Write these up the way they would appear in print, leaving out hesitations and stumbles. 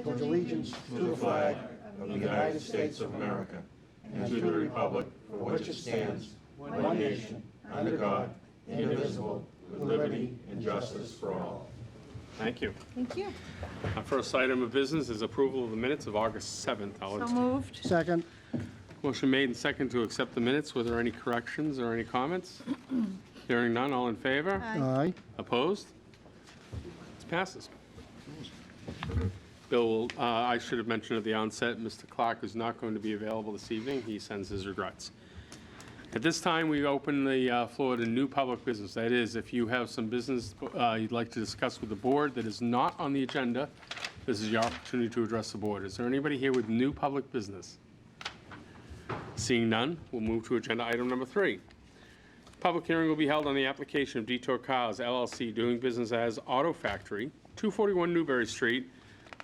pledge allegiance to the flag of the United States of America and to the republic for which it stands, one nation, under God, indivisible, with liberty and justice for all. Thank you. Thank you. Our first item of business is approval of the minutes of August 7th. So moved. Second. Motion made and second to accept the minutes. Were there any corrections or any comments? Hearing none, all in favor? Aye. Opposed? It passes. Bill, I should have mentioned at the onset, Mr. Clark is not going to be available this evening. He sends his regrets. At this time, we open the floor to new public business. That is, if you have some business you'd like to discuss with the board that is not on the agenda, this is your opportunity to address the board. Is there anybody here with new public business? Seeing none, we'll move to agenda item number 3. Public hearing will be held on the application of Detour Cars LLC doing business as Auto Factory, 241 Newbury Street.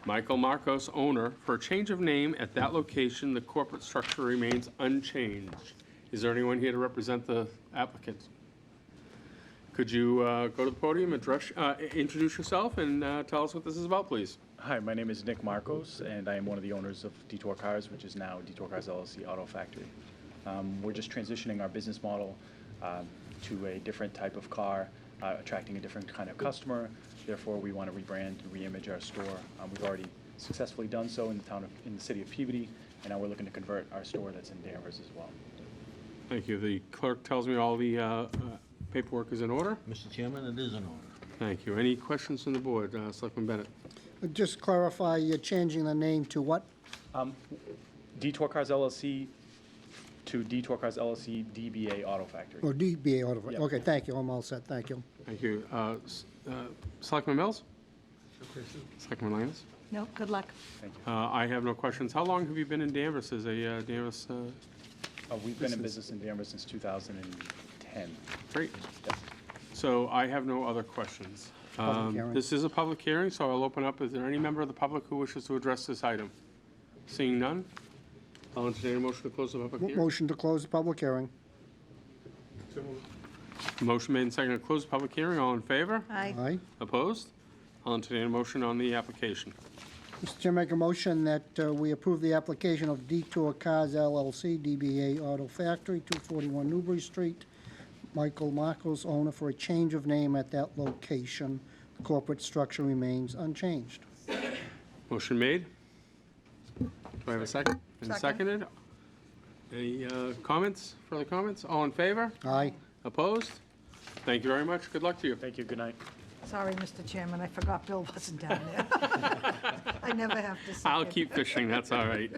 Michael Marcos, owner, for a change of name at that location. The corporate structure remains unchanged. Is there anyone here to represent the applicant? Could you go to the podium, introduce yourself, and tell us what this is about, please? Hi, my name is Nick Marcos, and I am one of the owners of Detour Cars, which is now Detour Cars LLC Auto Factory. We're just transitioning our business model to a different type of car, attracting a different kind of customer. Therefore, we want to rebrand and reimage our store. We've already successfully done so in the city of Peabody, and now we're looking to convert our store that's in Danvers as well. Thank you. The clerk tells me all the paperwork is in order. Mr. Chairman, it is in order. Thank you. Any questions from the board? Selectman Bennett. Just clarify, you're changing the name to what? Detour Cars LLC to Detour Cars LLC DBA Auto Factory. Oh, DBA Auto. Yep. Okay, thank you. I'm all set. Thank you. Thank you. Selectman Mills? Selectman Lannis? No, good luck. Thank you. I have no questions. How long have you been in Danvers as a Danvers? We've been in business in Danvers since 2010. Great. Yep. So I have no other questions. Public hearing. This is a public hearing, so I'll open up. Is there any member of the public who wishes to address this item? Seeing none, I'll entertain a motion to close the public hearing. Motion to close the public hearing. Motion made and seconded to close the public hearing. All in favor? Aye. Aye. Opposed? I'll entertain a motion on the application. Mr. Chair, make a motion that we approve the application of Detour Cars LLC, DBA Auto Factory, 241 Newbury Street. Michael Marcos, owner, for a change of name at that location. The corporate structure remains unchanged. Motion made. Do I have a second? And Second. seconded. Any comments, further comments? All in favor? Aye. Opposed? Thank you very much. Good luck to you. Thank you. Good night. Sorry, Mr. Chairman, I forgot Bill wasn't down there. I never have to say I'll it. keep fishing, that's all right.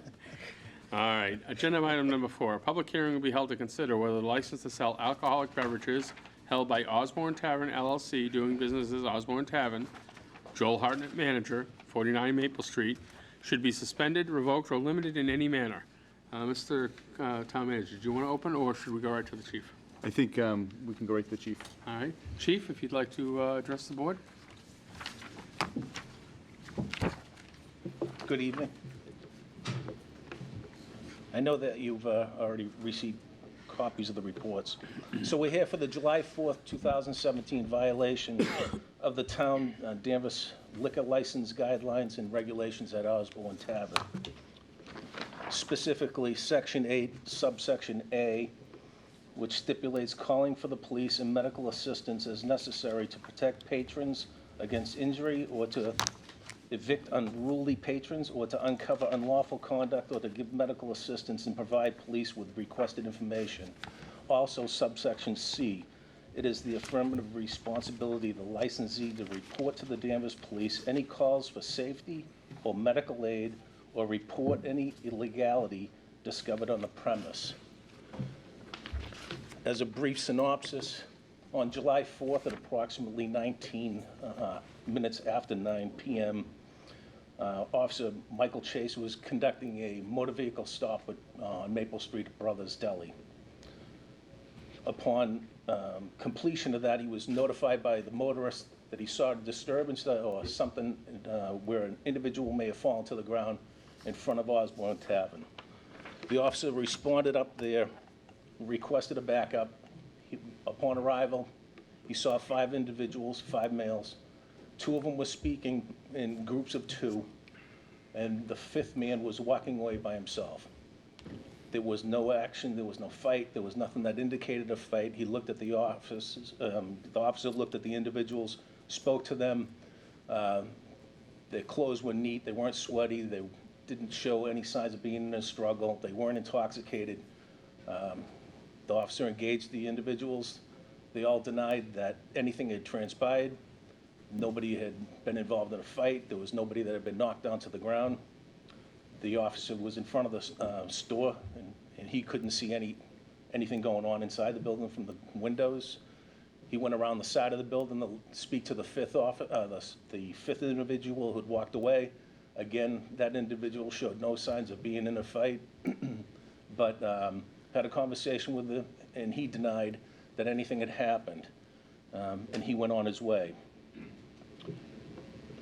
All right, agenda item number 4. A public hearing will be held to consider whether the license to sell alcoholic beverages held by Osborne Tavern LLC, doing business as Osborne Tavern, Joel Hartnett, manager, 49 Maple Street, should be suspended, revoked, or limited in any manner. Mr. Town Manager, do you want to open, or should we go right to the chief? I think we can go right to the chief. All right, Chief, if you'd like to address the board? Good evening. I know that you've already received copies of the reports. So we're here for the July 4th, 2017 violation of the town Danvers liquor license guidelines and regulations at Osborne Tavern. Specifically, Section 8, subsection A, which stipulates calling for the police and medical assistance as necessary to protect patrons against injury or to evict unruly patrons or to uncover unlawful conduct or to give medical assistance and provide police with requested information. Also, subsection C, it is the affirmative responsibility of the licensee to report to the Danvers Police any calls for safety or medical aid or report any illegality discovered on the premise. As a brief synopsis, on July 4th at approximately 19 minutes after 9 p.m., Officer Michael Chase was conducting a motor vehicle stop on Maple Street at Brothers Deli. Upon completion of that, he was notified by the motorist that he saw a disturbance or something where an individual may have fallen to the ground in front of Osborne Tavern. The officer responded up there, requested a backup. Upon arrival, he saw 5 individuals, 5 males. 2 of them were speaking in groups of 2. and the fifth man was walking away by himself. There was no action, there was no fight, there was nothing that indicated a fight. He looked at the officers, the officer looked at the individuals, spoke to them. Their clothes were neat, they weren't sweaty, they didn't show any signs of being in a struggle, they weren't intoxicated. The officer engaged the individuals. They all denied that anything had transpired. Nobody had been involved in a fight. There was nobody that had been knocked down to the ground. The officer was in front of the store, and he couldn't see anything going on inside the building from the windows. He went around the side of the building to speak to the fifth individual who'd walked away. Again, that individual showed no signs of being in a fight, but had a conversation with him, and he denied that anything had happened, and he went on his way.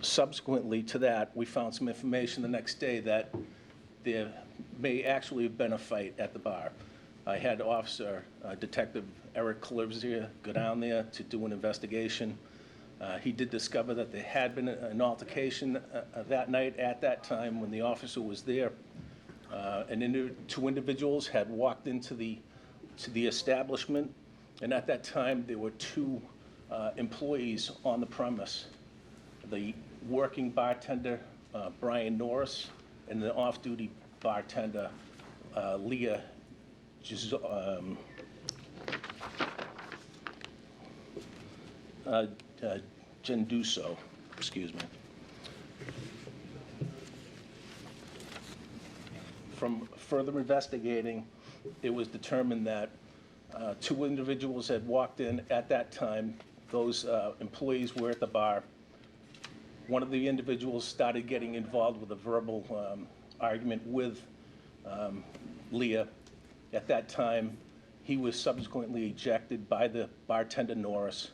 Subsequently to that, we found some information the next day that there may actually have been a fight at the bar. I had Detective Eric Calivsia go down there to do an investigation. He did discover that there had been an altercation that night at that time when the officer was there. Two individuals had walked into the establishment, and at that time there were two employees on the premise. The working bartender, Brian Norris, and the off-duty bartender, Leah Genduso, excuse me. From further investigating, it was determined that two individuals had walked in at that time. Those employees were at the bar. One of the individuals started getting involved with a verbal argument with Leah. At that time, he was subsequently ejected by the bartender Norris.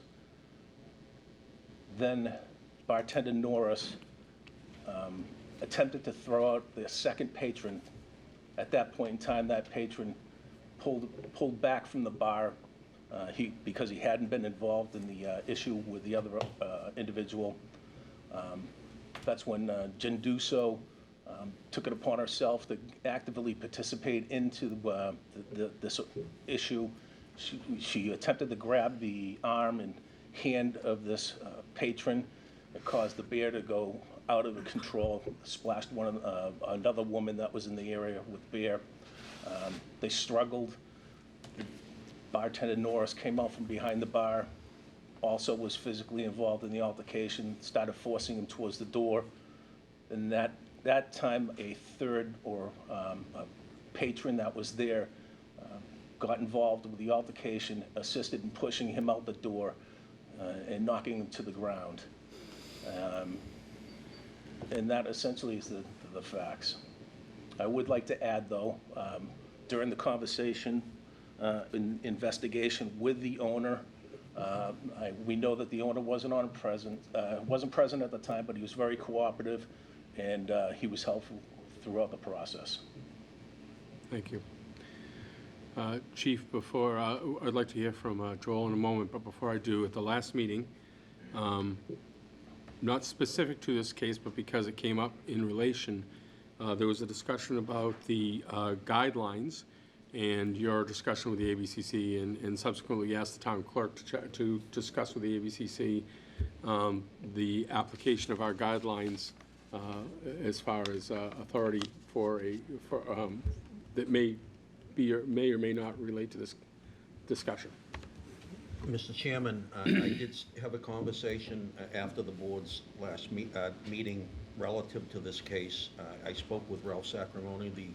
Then bartender Norris attempted to throw out the second patron. At that point in time, that patron pulled back from the bar because he hadn't been involved in the issue with the other individual. That's when Genduso took it upon herself to actively participate into this issue. She attempted to grab the arm and hand of this patron. It caused the beer to go out of control, splashed another woman that was in the area with beer. They struggled. Bartender Norris came out from behind the bar, also was physically involved in the altercation, started forcing him towards the door. And that time, a third a patron that was there got involved with the altercation, assisted in pushing him out the door and knocking him to the ground. And that essentially is the facts. I would like to add, though, during the conversation, investigation with the owner, we know that the owner wasn't present at the time, but he was very cooperative, and he was helpful throughout the process. Thank you. Chief, before, I'd like to hear from Joel in a moment, but before I do, at the last meeting, not specific to this case, but because it came up in relation, there was a discussion about the guidelines and your discussion with the ABCC, and subsequently asked the town clerk to discuss with the ABCC the application of our guidelines as far as authority that may or may not relate to this discussion. Mr. Chairman, I did have a conversation after the board's last meeting relative to this case. I spoke with Ralph Sacramone, the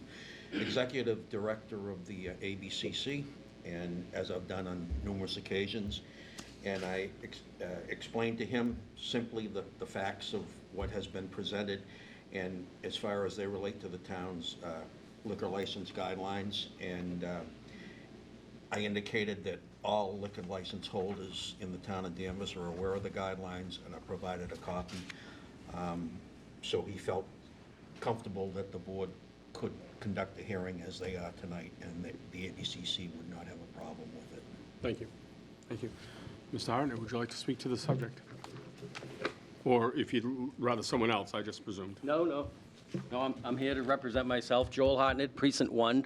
executive director of the ABCC, and as I've done on numerous occasions, and I explained to him simply the facts of what has been presented, and as far as they relate to the town's liquor license guidelines, and I indicated that all liquor license holders in the town of Danvers are aware of the guidelines, and I provided a copy. So he felt comfortable that the board could conduct a hearing as they are tonight, and that the ABCC would not have a problem with it. Thank you. Thank you. Mr. Hartnett, would you like to speak to the subject? Or if you'd rather someone else, I just presumed. No. No, I'm here to represent myself, Joel Hartnett, Precinct 1,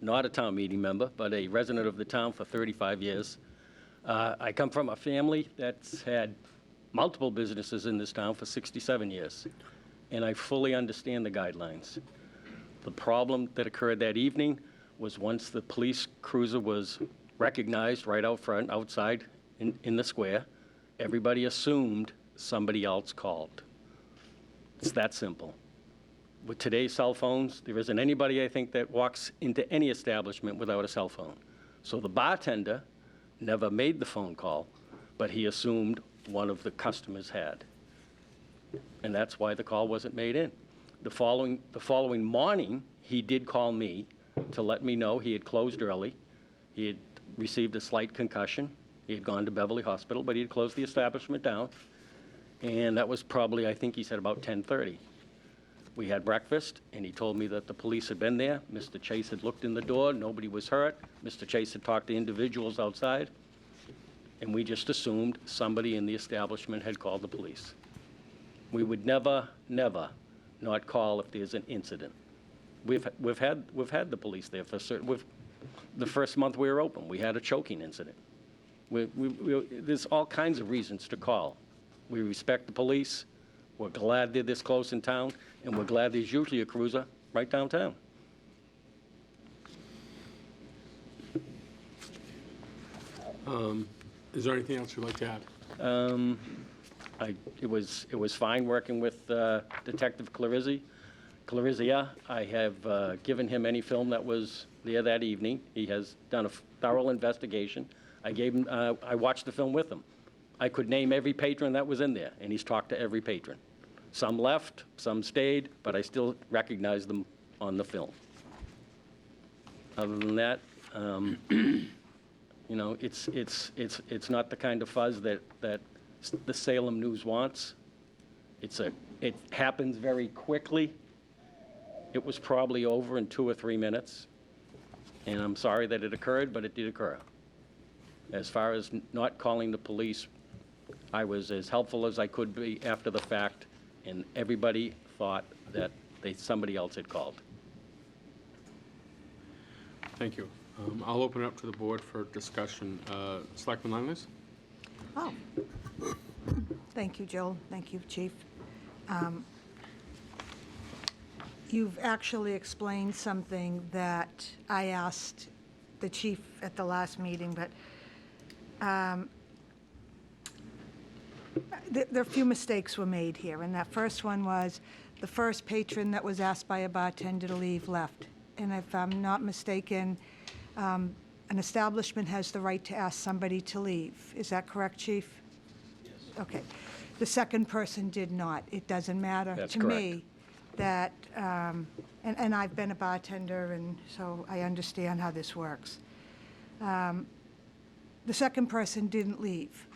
not a town meeting member, but a resident of the town for 35 years. I come from a family that's had multiple businesses in this town for 67 years, and I fully understand the guidelines. The problem that occurred that evening was once the police cruiser was recognized right out front, outside in the square, everybody assumed somebody else called. It's that simple. With today's cell phones, there isn't anybody, I think, that walks into any establishment without a cell phone. So the bartender never made the phone call, but he assumed one of the customers had. And that's why the call wasn't made in. The following morning, he did call me to let me know he had closed early. He had received a slight concussion. He had gone to Beverly Hospital, but he had closed the establishment down. And that was probably, I think he said, about 10:30. We had breakfast, and he told me that the police had been there. Mr. Chase had looked in the door. Nobody was hurt. Mr. Chase had talked to individuals outside, and we just assumed somebody in the establishment had called the police. We would never, never not call if there's an incident. We've had the police there for certain. The first month we were open, we had a choking incident. There's all kinds of reasons to call. We respect the police. We're glad they're this close in town, and we're glad there's usually a cruiser right downtown. Is there anything else you'd like to add? It was fine working with Detective Clarizia. I have given him any film that was there that evening. He has done a thorough investigation. I watched the film with him. I could name every patron that was in there, and he's talked to every patron. Some left, some stayed, but I still recognize them on the film. Other than that, it's not the kind of fuzz that the Salem News wants. It happens very quickly. It was probably over in 2 or 3 minutes, and I'm sorry that it occurred, but it did occur. As far as not calling the police, I was as helpful as I could be after the fact, and everybody thought that somebody else had called. Thank you. I'll open it up to the board for discussion. Selectman Langley's? Oh. Thank you, Joel. Thank you, Chief. You've actually explained something that I asked the chief at the last meeting, but there are a few mistakes were made here, and that first one was the first patron that was asked by a bartender to leave left. And if I'm not mistaken, an establishment has the right to ask somebody to leave. Is that correct, Chief? Yes. Okay. The second person did not. It doesn't matter That's to correct. me that, and I've been a bartender, and so I understand how this works. The second person didn't leave.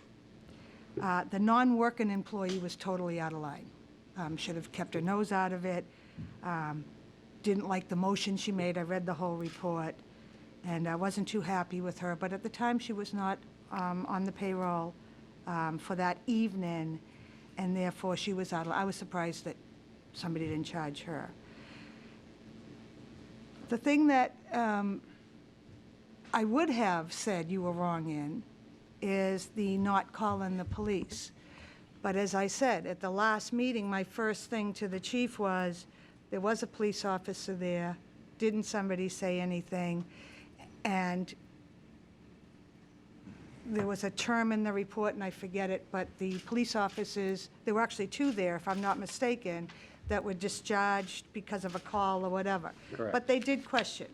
The non-working employee was totally out of line. Should have kept her nose out of it. Didn't like the motion she made. I read the whole report, and I wasn't too happy with her. But at the time, she was not on the payroll for that evening, and therefore she was out of. I was surprised that somebody didn't charge her. The thing that I would have said you were wrong in is the not calling the police. But as I said, at the last meeting, my first thing to the chief was, there was a police officer there, didn't somebody say anything? And there was a term in the report, and I forget it, but the police officers, there were actually 2 there, if I'm not mistaken, that were discharged because of a call or whatever. Correct. But they did question.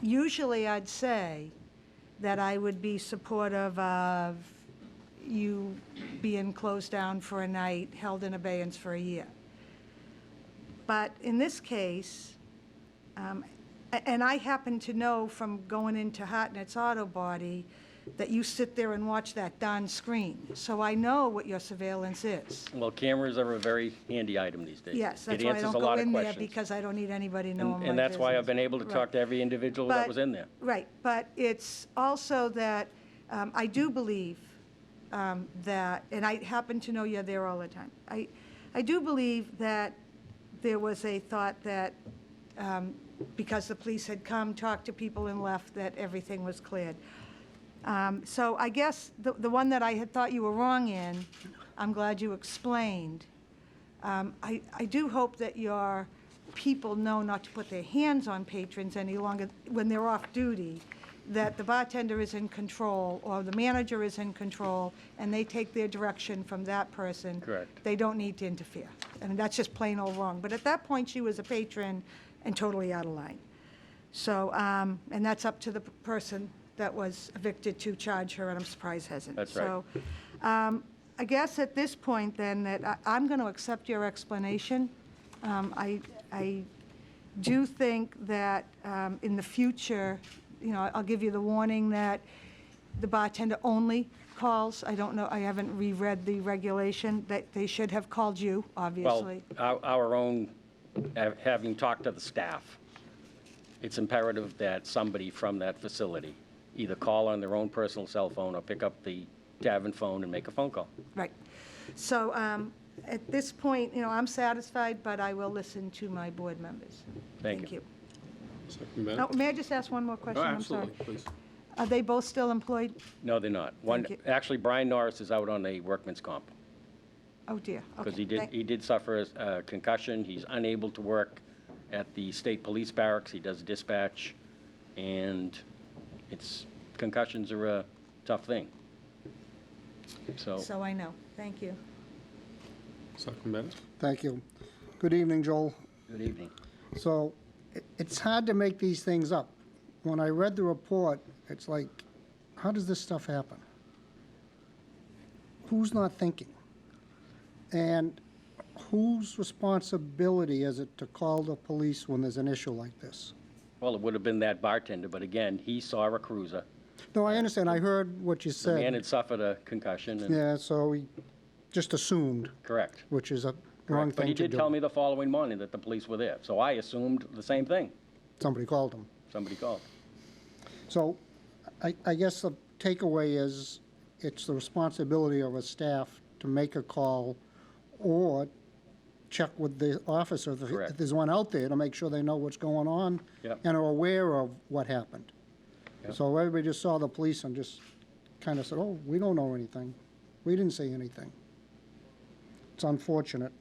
Usually, I'd say that I would be supportive of you being closed down for a night, held in abeyance for a year. But in this case, and I happen to know from going into Hartnett's Auto Body that you sit there and watch that darn screen. So I know what your surveillance is. Well, cameras are a very handy item these days. Yes, that's It why I answers don't a lot go of in there, questions. because I don't need anybody knowing my business. And that's why I've been able to talk Right. to every individual that But- was in there. Right, but it's also that I do believe that, and I happen to know you're there all the time. I do believe that there was a thought that because the police had come, talked to people and left, that everything was cleared. So I guess the one that I had thought you were wrong in, I'm glad you explained. I do hope that your people know not to put their hands on patrons any longer when they're off duty, that the bartender is in control or the manager is in control and they take their direction from that person. Correct. They don't need to interfere. I mean, that's just plain old wrong. But at that point, she was a patron and totally out of line. So, and that's up to the person that was evicted to charge her, and I'm surprised hasn't. That's right. So, I guess at this point then, that I'm going to accept your explanation. I do think that in the future, you know, I'll give you the warning that the bartender only calls. I don't know, I haven't reread the regulation, that they should have called you, Well, obviously. our own, having talked to the staff, it's imperative that somebody from that facility either call on their own personal cell phone or pick up the tavern phone and make a phone call. Right. So at this point, you know, I'm satisfied, but I will listen to my board members. Thank you. Selectman Bennett? Now, may I just ask one more Oh, question? I'm sorry. absolutely, please. Are they both still employed? No, they're not. One, Thank you. actually, Brian Norris is out on a workman's comp Oh, dear. because Okay. he did suffer a concussion. He's unable to work at the state police barracks. He does dispatch, and concussions are a tough thing. So, So I know. Thank you. Selectman Bennett? Thank you. Good evening, Joel. good evening. So it's hard to make these things up. When I read the report, it's like, how does this stuff happen? Who's not thinking? And whose responsibility is it to call the police when there's an issue like this? Well, it would have been that bartender, but again, he saw a cruiser. No, I understand. I heard what you The man said. had suffered a concussion, and Yeah, so he just assumed, correct. which is a wrong Correct. But he thing to did tell do. me the following morning that the police were there, so I assumed the same thing. Somebody called him. Somebody called. So I guess the takeaway is it's the responsibility of a staff to make a call or check with the officer if Correct. there's one out there to make sure they know what's going on Yep. and are aware of what happened. Yep. So everybody just saw the police and just kind of said, oh, we don't know anything. We didn't say anything. It's unfortunate.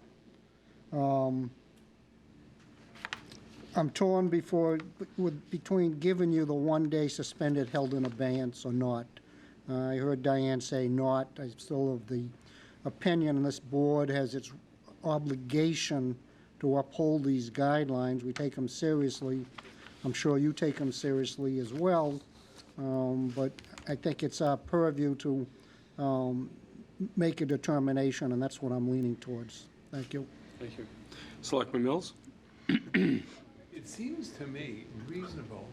I'm torn between giving you the one-day suspended held in abeyance or not. I heard Diane say not. I'm still of the opinion, and this board has its obligation to uphold these guidelines. We take them seriously. I'm sure you take them seriously as well. But I think it's our purview to make a determination, and that's what I'm leaning towards. Thank you. Thank you. Selectman Mills? It seems to me reasonable,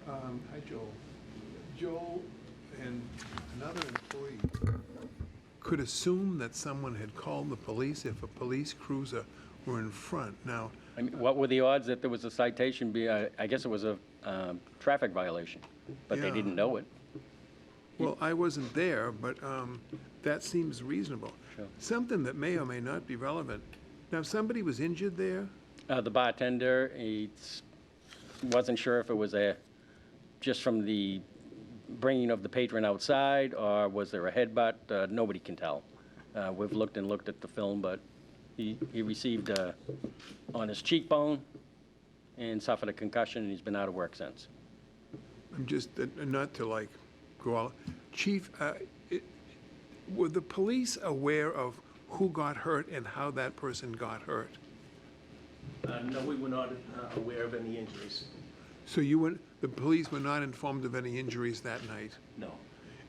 hi Joel, Joel and another employee could assume that someone had called the police if a police cruiser were in front. Now, I mean, what were the odds that there was a citation? I guess it was a traffic violation, but they Yeah. didn't know it. well, I wasn't there, but that seems reasonable. Sure. Something that may or may not be relevant. Now, if somebody was injured there, The bartender, he wasn't sure if it was just from the bringing of the patron outside, or was there a headbutt? Nobody can tell. We've looked at the film, but he received on his cheekbone and suffered a concussion, and he's been out of work since. I'm just, not to like go all, Chief, were the police aware of who got hurt and how that person got hurt? No, we were not aware of any injuries. So the police were not informed of any injuries that night? No.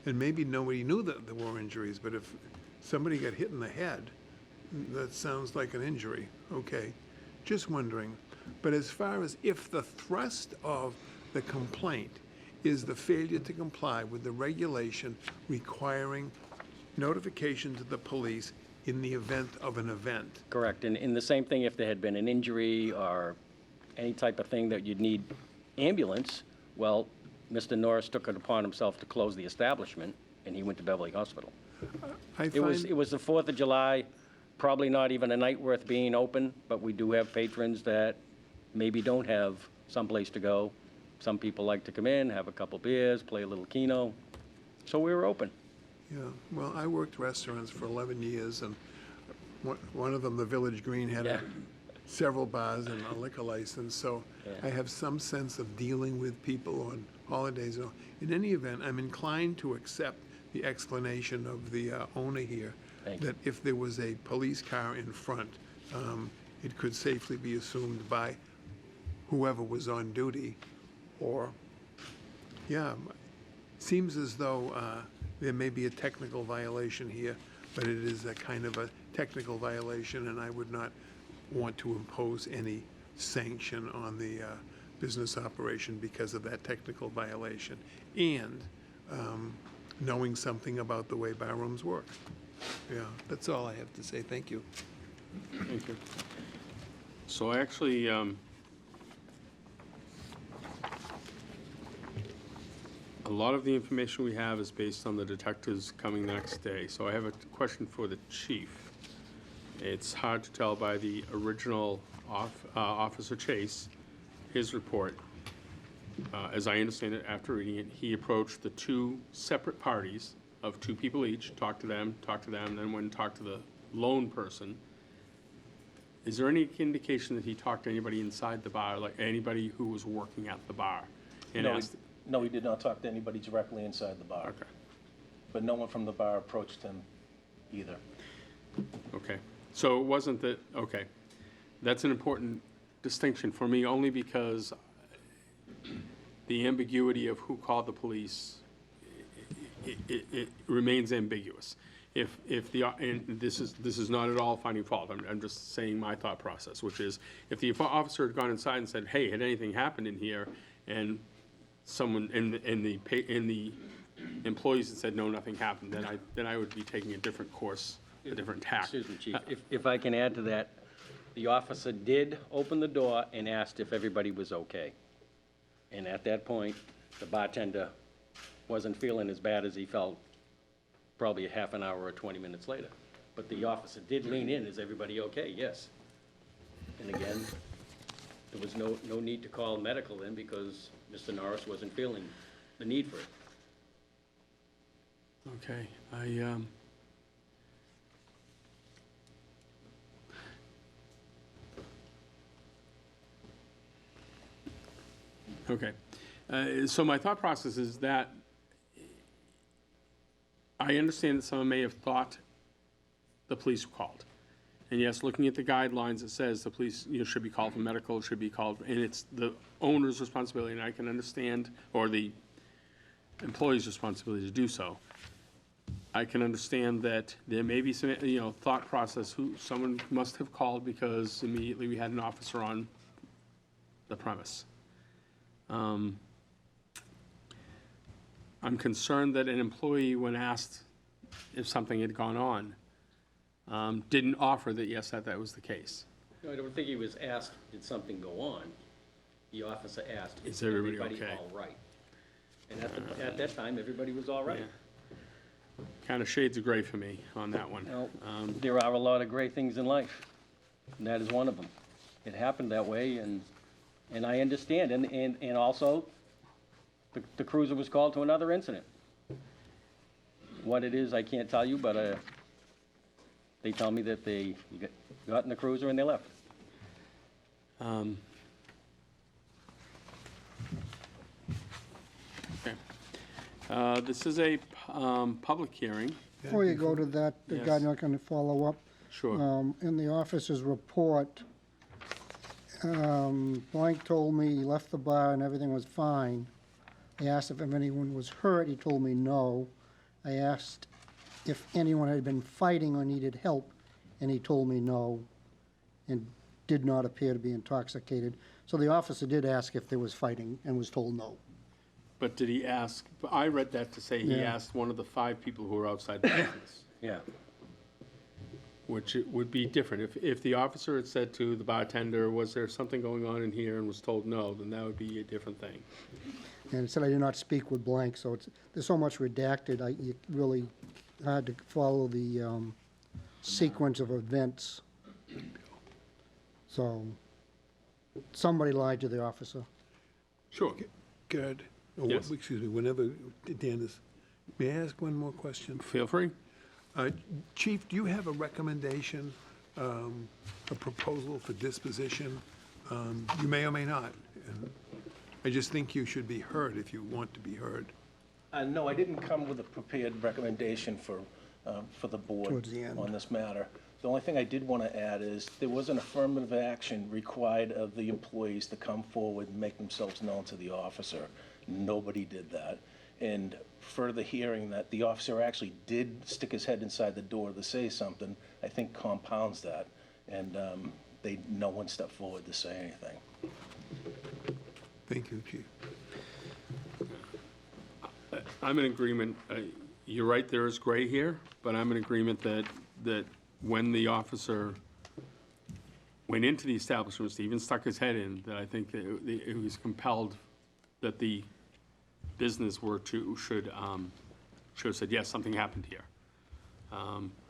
And maybe nobody knew that there were injuries, but if somebody got hit in the head, that sounds like an injury. Okay, just wondering. But as far as if the thrust of the complaint is the failure to comply with the regulation requiring notification to the police in the event of an event. Correct, and the same thing if there had been an injury or any type of thing that you'd need ambulance, well, Mr. Norris took it upon himself to close the establishment, and he went to Beverly Hospital. I It was find, the 4th of July, probably not even a night worth being open, but we do have patrons that maybe don't have someplace to go. Some people like to come in, have a couple beers, play a little Keno, so we were open. yeah, well, I worked restaurants for 11 years, and one of them, the Village Green, had Yeah. several bars and a liquor license, so I have some sense of dealing with people on holidays. In any event, I'm inclined to accept the explanation of the owner here, Thank you. that if there was a police car in front, it could safely be assumed by whoever was on duty, or, yeah, seems as though there may be a technical violation here, but it is a kind of a technical violation, and I would not want to impose any sanction on the business operation because of that technical violation, and knowing something about the way barrooms work. Yeah, that's all I have to say. Thank you. Thank you. So I actually, a lot of the information we have is based on the detectives coming the next day. So I have a question for the chief. It's hard to tell by the original Officer Chase, his report. As I understand it, after reading it, he approached the two separate parties of two people each, talked to them, then went and talked to the lone person. Is there any indication that he talked to anybody inside the bar, like anybody who was working at the bar? And No, asked, no, he did not talk to anybody directly inside the bar. okay, But no one from the bar approached him either. okay. So it wasn't that, okay. That's an important distinction for me, only because the ambiguity of who called the police, it remains ambiguous. If the, and this is not at all finding fault, I'm just saying my thought process, which is, if the officer had gone inside and said, hey, had anything happened in here, and someone, and the employees had said, no, nothing happened, then I would be taking a different course, a different tack. Excuse me, Chief, if I can add to that, the officer did open the door and asked if everybody was okay. And at that point, the bartender wasn't feeling as bad as he felt probably a half an hour or 20 minutes later. But the officer did lean in, is everybody okay? Yes. And again, there was no need to call medical then because Mr. Norris wasn't feeling the need for it. Okay, okay. So my thought process is that I understand that someone may have thought the police were called. And yes, looking at the guidelines, it says the police, should be called for medical, should be called, and it's the owner's responsibility, and I can understand, or the employee's responsibility to do so. I can understand that there may be some, thought process, someone must have called because immediately we had an officer on the premise. I'm concerned that an employee, when asked if something had gone on, didn't offer that, yes, that was the case. No, I don't think he was asked, did something go on? The officer asked, Is is everybody everybody okay? all right? And at that time, everybody was all right. Kind of shades of gray for me on that one. Well, there are a lot of great things in life, and that is one of them. It happened that way, and I understand, and also, the cruiser was called to another incident. What it is, I can't tell you, but they tell me that they got in the cruiser and they left. Okay. This is a public hearing. Before you go to that, the guy Yes. not going to follow up. Sure. In the officer's report, Blank told me he left the bar and everything was fine. I asked if anyone was hurt, he told me no. I asked if anyone had been fighting or needed help, and he told me no, and did not appear to be intoxicated. So the officer did ask if there was fighting and was told no. But did he ask, I read that to say he Yeah. asked one of the 5 people who were outside the business, Yeah. which it would be different. If the officer had said to the bartender, was there something going on in here, and was told no, then that would be a different thing. And it said I did not speak with Blank, so there's so much redacted, you really hard to follow the sequence of events. So, somebody lied to the officer. Sure. Good. Oh, Yes. excuse me, whenever, Dan is, may I ask one more question? Feel free. Chief, do you have a recommendation, a proposal for disposition? You may or may not. And I just think you should be heard if you want to be heard. No, I didn't come with a prepared recommendation for the board Towards the end. on this matter. The only thing I did want to add is there was an affirmative action required of the employees to come forward and make themselves known to the officer. Nobody did that. And further hearing that the officer actually did stick his head inside the door to say something, I think compounds that. And no one stepped forward to say anything. Thank you, Chief. I'm in agreement. You're right, there is gray here, but I'm in agreement that when the officer went into the establishment, Stephen stuck his head in, that I think that it was compelled that the business should have said, yes, something happened here.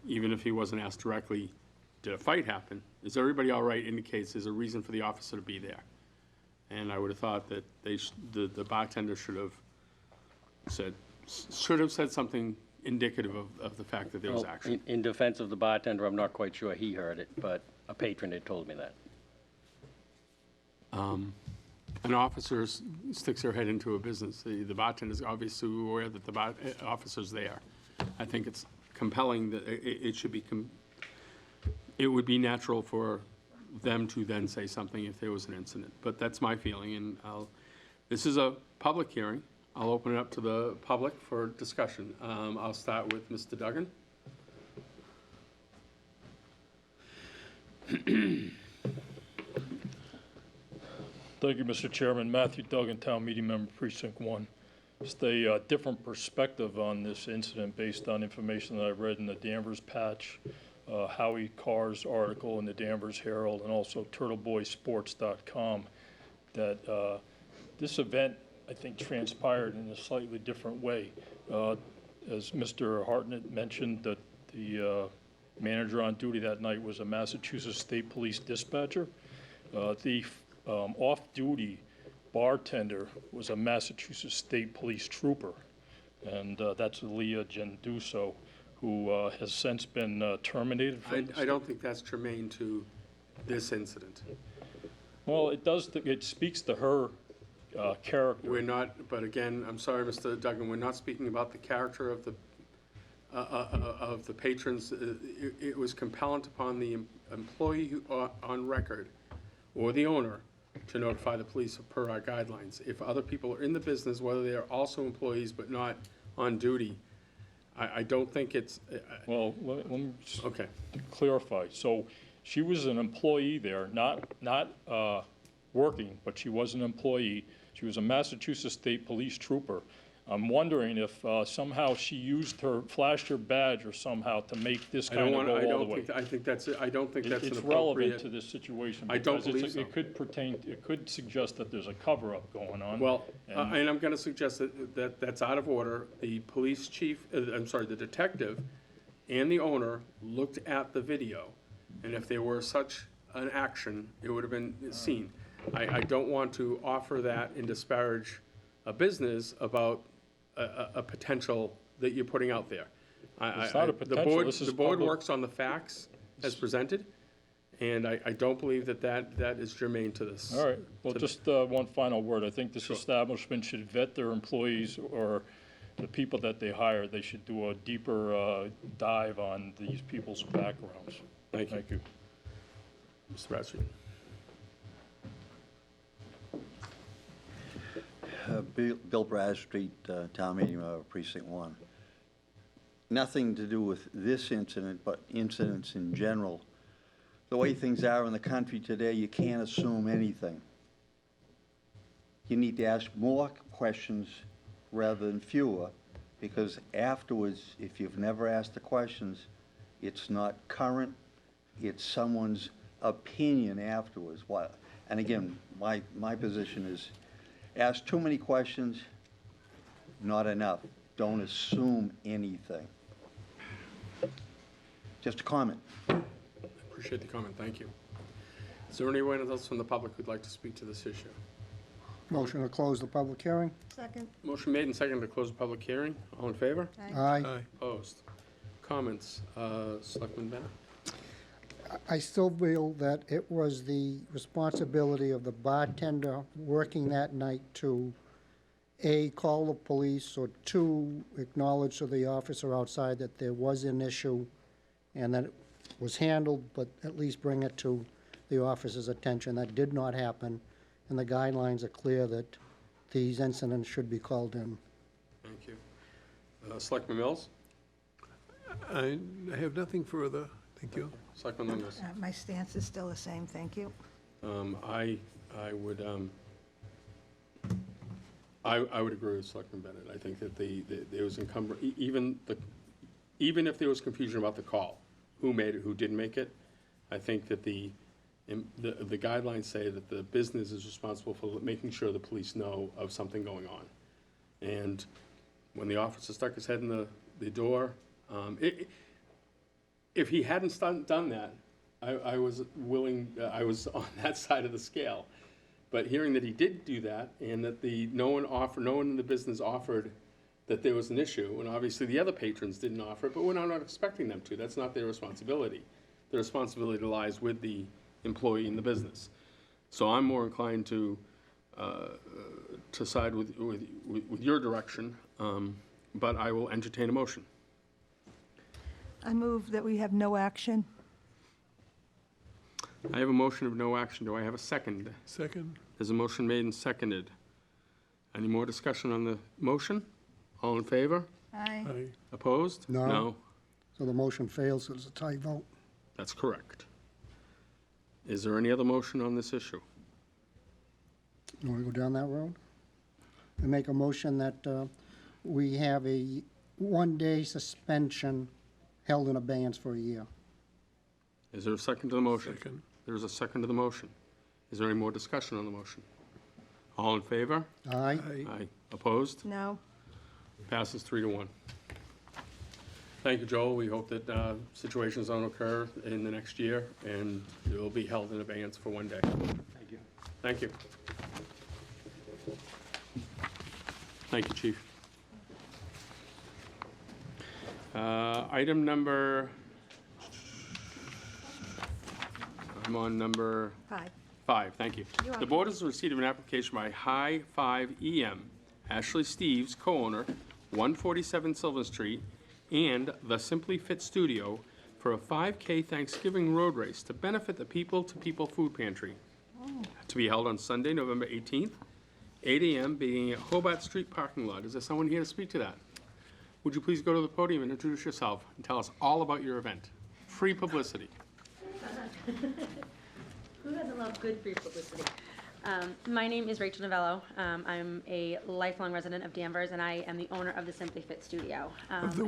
Even if he wasn't asked directly, did a fight happen? Is everybody all right? Indicates there's a reason for the officer to be there. And I would have thought that the bartender should have said something indicative of the fact that there was Well, action. in defense of the bartender, I'm not quite sure he heard it, but a patron had told me that. An officer sticks their head into a business. The bartender's obviously aware that the officer's there. I think it's compelling that it should be, it would be natural for them to then say something if there was an incident. But that's my feeling, and this is a public hearing. I'll open it up to the public for discussion. I'll start with Mr. Duggan. Thank you, Mr. Chairman. Matthew Duggan, Town Meeting Member, Precinct 1. Just a different perspective on this incident based on information that I read in the Danvers Patch, Howie Carr's article in the Danvers Herald, and also TurtleBoySports.com, that this event, I think, transpired in a slightly different way. As Mr. Hartnett mentioned, that the manager on duty that night was a Massachusetts State Police dispatcher. The off-duty bartender was a Massachusetts State Police trooper, and that's Leah Genduso, who has since been terminated. I don't think that's germane to this incident. Well, it speaks to her character. We're not, but again, I'm sorry, Mr. Duggan, we're not speaking about the character of the patrons. It was compellent upon the employee on record or the owner to notify the police per our guidelines. If other people are in the business, whether they are also employees but not on duty, I don't think it's. Well, let me just Okay. clarify. So she was an employee there, not working, but she was an employee. She was a Massachusetts State Police trooper. I'm wondering if somehow she flashed her badge or somehow to make this kind of go all the way. I think that's an It's relevant appropriate. to this situation. I don't because believe so. It could suggest that there's a cover-up going on. Well, and- and I'm going to suggest that that's out of order. The police chief, the detective and the owner looked at the video, and if there were such an action, it would have been seen. I don't want to offer that and disparage a business about a potential that you're putting out there. It's not a potential, this is The board public. works on the facts as presented, and I don't believe that is germane to this. All right, well, just one final word. I think this establishment should vet their employees or the people that they hire. They should do a deeper dive on these people's backgrounds. Thank you. Thank you. Mr. Bradstreet. Bill Bradstreet, Town Meeting Member, Precinct 1. Nothing to do with this incident, but incidents in general. The way things are in the country today, you can't assume anything. You need to ask more questions rather than fewer, because afterwards, if you've never asked the questions, it's not current, it's someone's opinion afterwards. And again, my position is, ask too many questions, not enough. Don't assume anything. Just a comment. Appreciate the comment, thank you. Is there anyone else from the public who'd like to speak to this issue? Motion to close the public hearing? Second. Motion made and seconded to close the public hearing. All in favor? Aye. Aye. Opposed? Comments? Selectman Bennett? I still feel that it was the responsibility of the bartender working that night to, A, call the police, or two, acknowledge to the officer outside that there was an issue and that it was handled, but at least bring it to the officer's attention. That did not happen, and the guidelines are clear that these incidents should be called in. Thank you. Selectman Mills? I have nothing further. Thank you. Selectman Lungus? My stance is still the same, thank you. I would, I would agree with Selectman Bennett. I think that there was even if there was confusion about the call, who made it, who didn't make it, I think that the guidelines say that the business is responsible for making sure the police know of something going on. And when the officer stuck his head in the door, if he hadn't done that, I was willing, I was on that side of the scale. But hearing that he did do that, and that no one in the business offered that there was an issue, and obviously the other patrons didn't offer it, but we're not expecting them to. That's not their responsibility. The responsibility lies with the employee in the business. So I'm more inclined to side with your direction, but I will entertain a motion. I move that we have no action. I have a motion of no action. Do I have a second? Second? There's a motion made and seconded. Any more discussion on the motion? All in favor? Aye. Aye. Opposed? No. No. So the motion fails, it's a tie vote. That's correct. Is there any other motion on this issue? You want to go down that road? I make a motion that we have a one-day suspension held in abeyance for a year. Is there a second to the motion? Second. There's a second to the motion. Is there any more discussion on the motion? All in favor? Aye? Aye. Aye. Opposed? No. Passes 3-1. Thank you, Joel. We hope that situations don't occur in the next year, and it will be held in abeyance for one day. Thank you. Thank you. Thank you, Chief. Item number, I'm on number 5, thank you. You're The welcome. board has received an application by High 5 EM, Ashley Steves, co-owner, 147 Sylvan Street, and the Simply Fit Studio for a 5K Thanksgiving road race to benefit the People to People Food Pantry. To be held on Sunday, November 18th, 8 a.m., beginning at Hobart Street parking lot. Is there someone here to speak to that? Would you please go to the podium and introduce yourself and tell us all about your event? Free publicity. Who doesn't love good free publicity? My name is Rachel Novello. I'm a lifelong resident of Danvers, and I am the owner of the Simply Fit Studio. Of the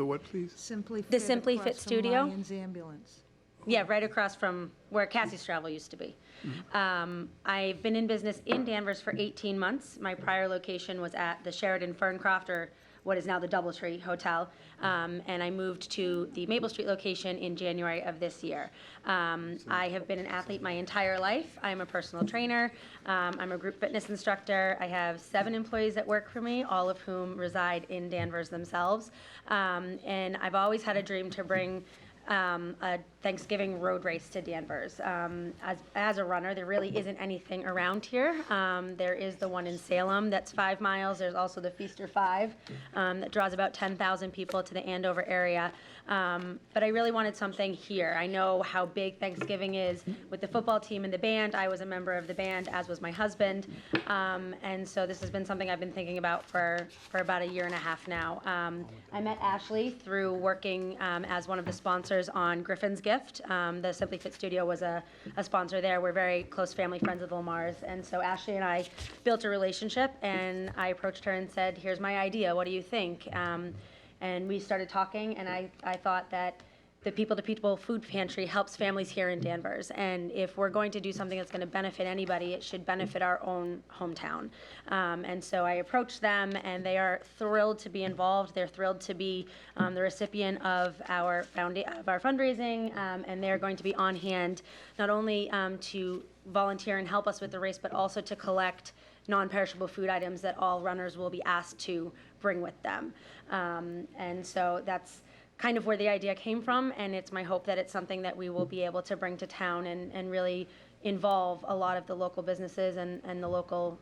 what, please? Simply The Simply across Fit from Studio? Lions Ambulance. Yeah, right across from where Cassie's Travel used to be. I've been in business in Danvers for 18 months. My prior location was at the Sheridan Ferncroft, or what is now the Doubletree Hotel, and I moved to the Maple Street location in January of this year. I have been an athlete my entire life. I'm a personal trainer. I'm a group fitness instructor. I have 7 employees that work for me, all of whom reside in Danvers themselves. And I've always had a dream to bring a Thanksgiving road race to Danvers. As a runner, there really isn't anything around here. There is the one in Salem that's 5 miles. There's also the Feaster 5 that draws about 10,000 people to the Andover area. But I really wanted something here. I know how big Thanksgiving is with the football team and the band. I was a member of the band, as was my husband. And so this has been something I've been thinking about for about a year and a half now. I met Ashley through working as one of the sponsors on Griffin's Gift. The Simply Fit Studio was a sponsor there. We're very close family friends with Lamar's. And so Ashley and I built a relationship, and I approached her and said, here's my idea. What do you think? And we started talking, and I thought that the People-to-People Food Pantry helps families here in Danvers. And if we're going to do something that's going to benefit anybody, it should benefit our own hometown. And so I approached them, and they are thrilled to be involved. They're thrilled to be the recipient of our fundraising, and they're going to be on hand not only to volunteer and help us with the race, but also to collect non-perishable food items that all runners will be asked to bring with them. And so that's kind of where the idea came from, and it's my hope that it's something that we will be able to bring to town and really involve a lot of the local businesses and the local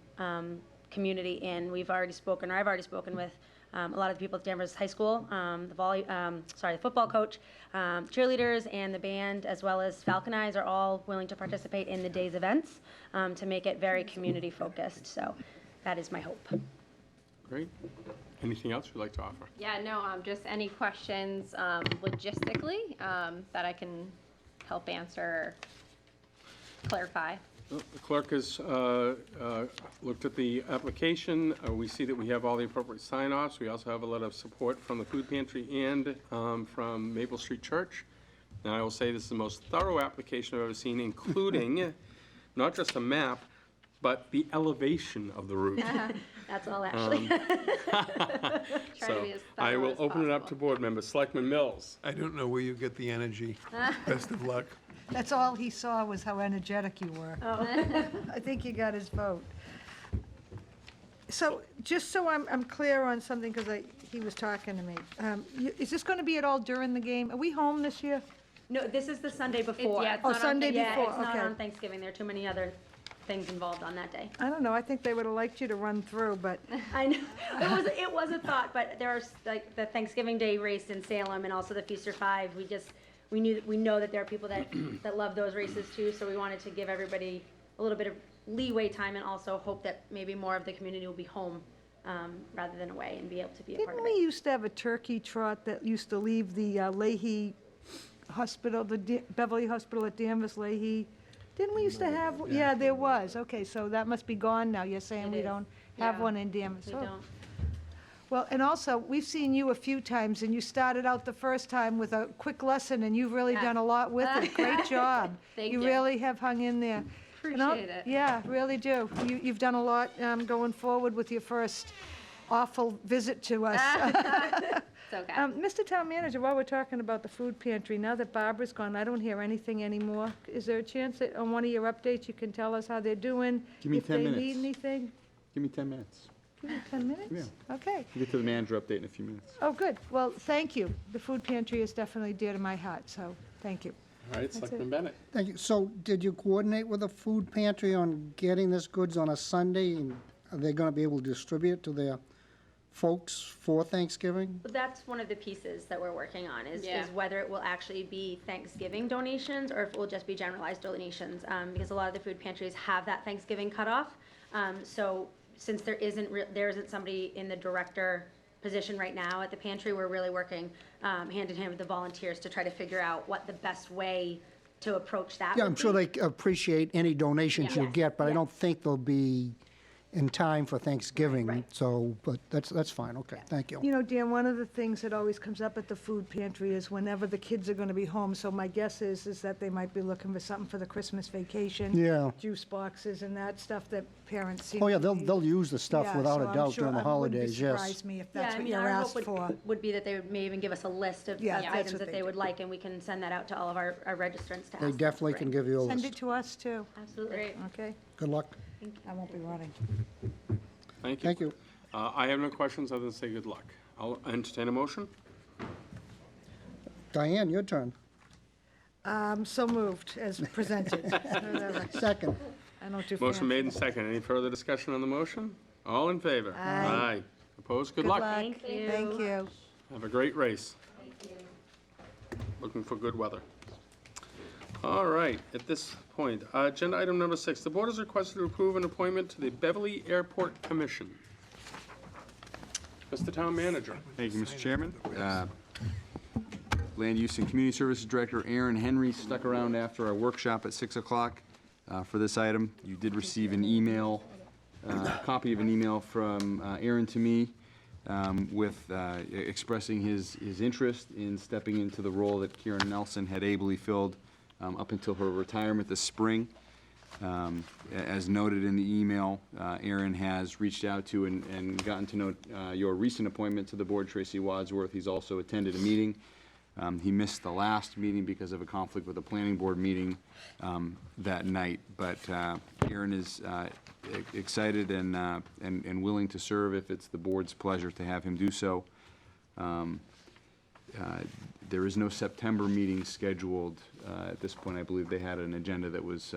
community in. I've already spoken with a lot of the people at Danvers High School, the football coach, cheerleaders, and the band, as well as Falcon Eyes, are all willing to participate in the day's events to make it very community-focused. So that is my hope. Great. Anything else you'd like to offer? Yeah, no, just any questions logistically that I can help answer or clarify. Well, the clerk has looked at the application. We see that we have all the appropriate sign-offs. We also have a letter of support from the food pantry and from Maple Street Church. And I will say this is the most thorough application I've ever seen, including not just a map, but the elevation of the route. That's all, actually. Try to So be as I thorough will as open it up possible. to board members. Selectman Mills. I don't know where you get the energy. Best of luck. That's all he saw was how energetic you were. I think you got his vote. So, just so I'm clear on something, because he was talking to me, is this going to be at all during the game? Are we home this year? No, this is the Sunday before. yeah, it's Oh, not on Sunday Thanksgiving. before, Yeah, it's not okay. on Thanksgiving. There are too many other things involved on that day. I don't know, I think they would have liked you to run through, but, I know, it was a thought, but there are, like, the Thanksgiving Day race in Salem and also the Feaster 5. We know that there are people that love those races too, so we wanted to give everybody a little bit of leeway time and also hope that maybe more of the community will be home rather than away and be able to be a part didn't of we it. used to have a turkey trot that used to leave the Leahy Hospital, the Beverly Hospital at Danvers Leahy? Didn't we used to have, yeah, there was, okay, so that must be gone now, you're saying It we is. don't have Yeah. one in Danvers? We Oh. don't. Well, and also, we've seen you a few times, and you started out the first time with a quick lesson, and you've really Yeah. done a lot with it. Great job. Thank You you. really have hung in there. And I'll- Appreciate it. Yeah, really do. You've done a lot going forward with your first awful visit to us. It's okay. Mr. Town Manager, while we're talking about the food pantry, now that Barbara's gone, I don't hear anything anymore. Is there a chance that on one of your updates, you can tell us how they're doing? Give me 10 If they minutes. need anything? Give me 10 minutes. Give me 10 minutes? Yeah. Okay. We'll get to the manager update in a few minutes. Oh, good. Well, thank you. The food pantry is definitely dear to my heart, so thank you. All right, Selectman Bennett. Thank you. So did you coordinate with the food pantry on getting this goods on a Sunday? And are they going to be able to distribute it to their folks for Thanksgiving? But that's one of the pieces that we're working on, is Yeah. whether it will actually be Thanksgiving donations or if it will just be generalized donations, because a lot of the food pantries have that Thanksgiving cutoff. So since there isn't somebody in the director position right now at the pantry, we're really working hand in hand with the volunteers to try to figure out what the best way to approach that Yeah, would I'm sure be. they appreciate any donations you Yes, get, but I yes. don't think they'll be in time for Thanksgiving. Right. So, but that's fine. Okay, thank you. You know, Dan, one of the things that always comes up at the food pantry is whenever the kids are going to be home, so my guess is that they might be looking for something for the Christmas vacation. Yeah. Juice boxes and that stuff that parents seem Oh, yeah, to need. they'll use the stuff Yeah, without so a I'm doubt sure- during the it wouldn't be holidays, yes. surprise me if Yeah, that's I what mean, you're our asked hope for. would be that they may even give us a list of Yeah, that's items what that they they would do. like, and we can send that out to all of our registrants to ask They them to definitely bring. can give you a Send list. it to us, too, Absolutely. Great. okay? Good luck. I won't be running. Thank you. Thank you. I have no questions other than say good luck. I'll entertain a motion. Diane, your turn. So moved, as presented. Whatever. Second. I don't do Motion fancy. made and second. Any further discussion on the motion? All in favor? Aye. Opposed? Good Good luck. luck. Thank you. Thank you. Have a great race. Looking for good weather. All right, at this point, agenda item number 6, the board is requested to approve an appointment to the Beverly Airport Commission. Mr. Town Manager. Thank you, Mr. Chairman. Land Use and Community Services Director Aaron Henry stuck around after our workshop at 6 o'clock for this item. You did receive an email, a copy of an email from Aaron to me with expressing his interest in stepping into the role that Karen Nelson had ably filled up until her retirement this spring. As noted in the email, Aaron has reached out to and gotten to know your recent appointment to the board, Tracy Wadsworth. He's also attended a meeting. He missed the last meeting because of a conflict with a planning board meeting that night. But Aaron is excited and willing to serve if it's the board's pleasure to have him do so. There is no September meeting scheduled at this point. I believe they had an agenda that was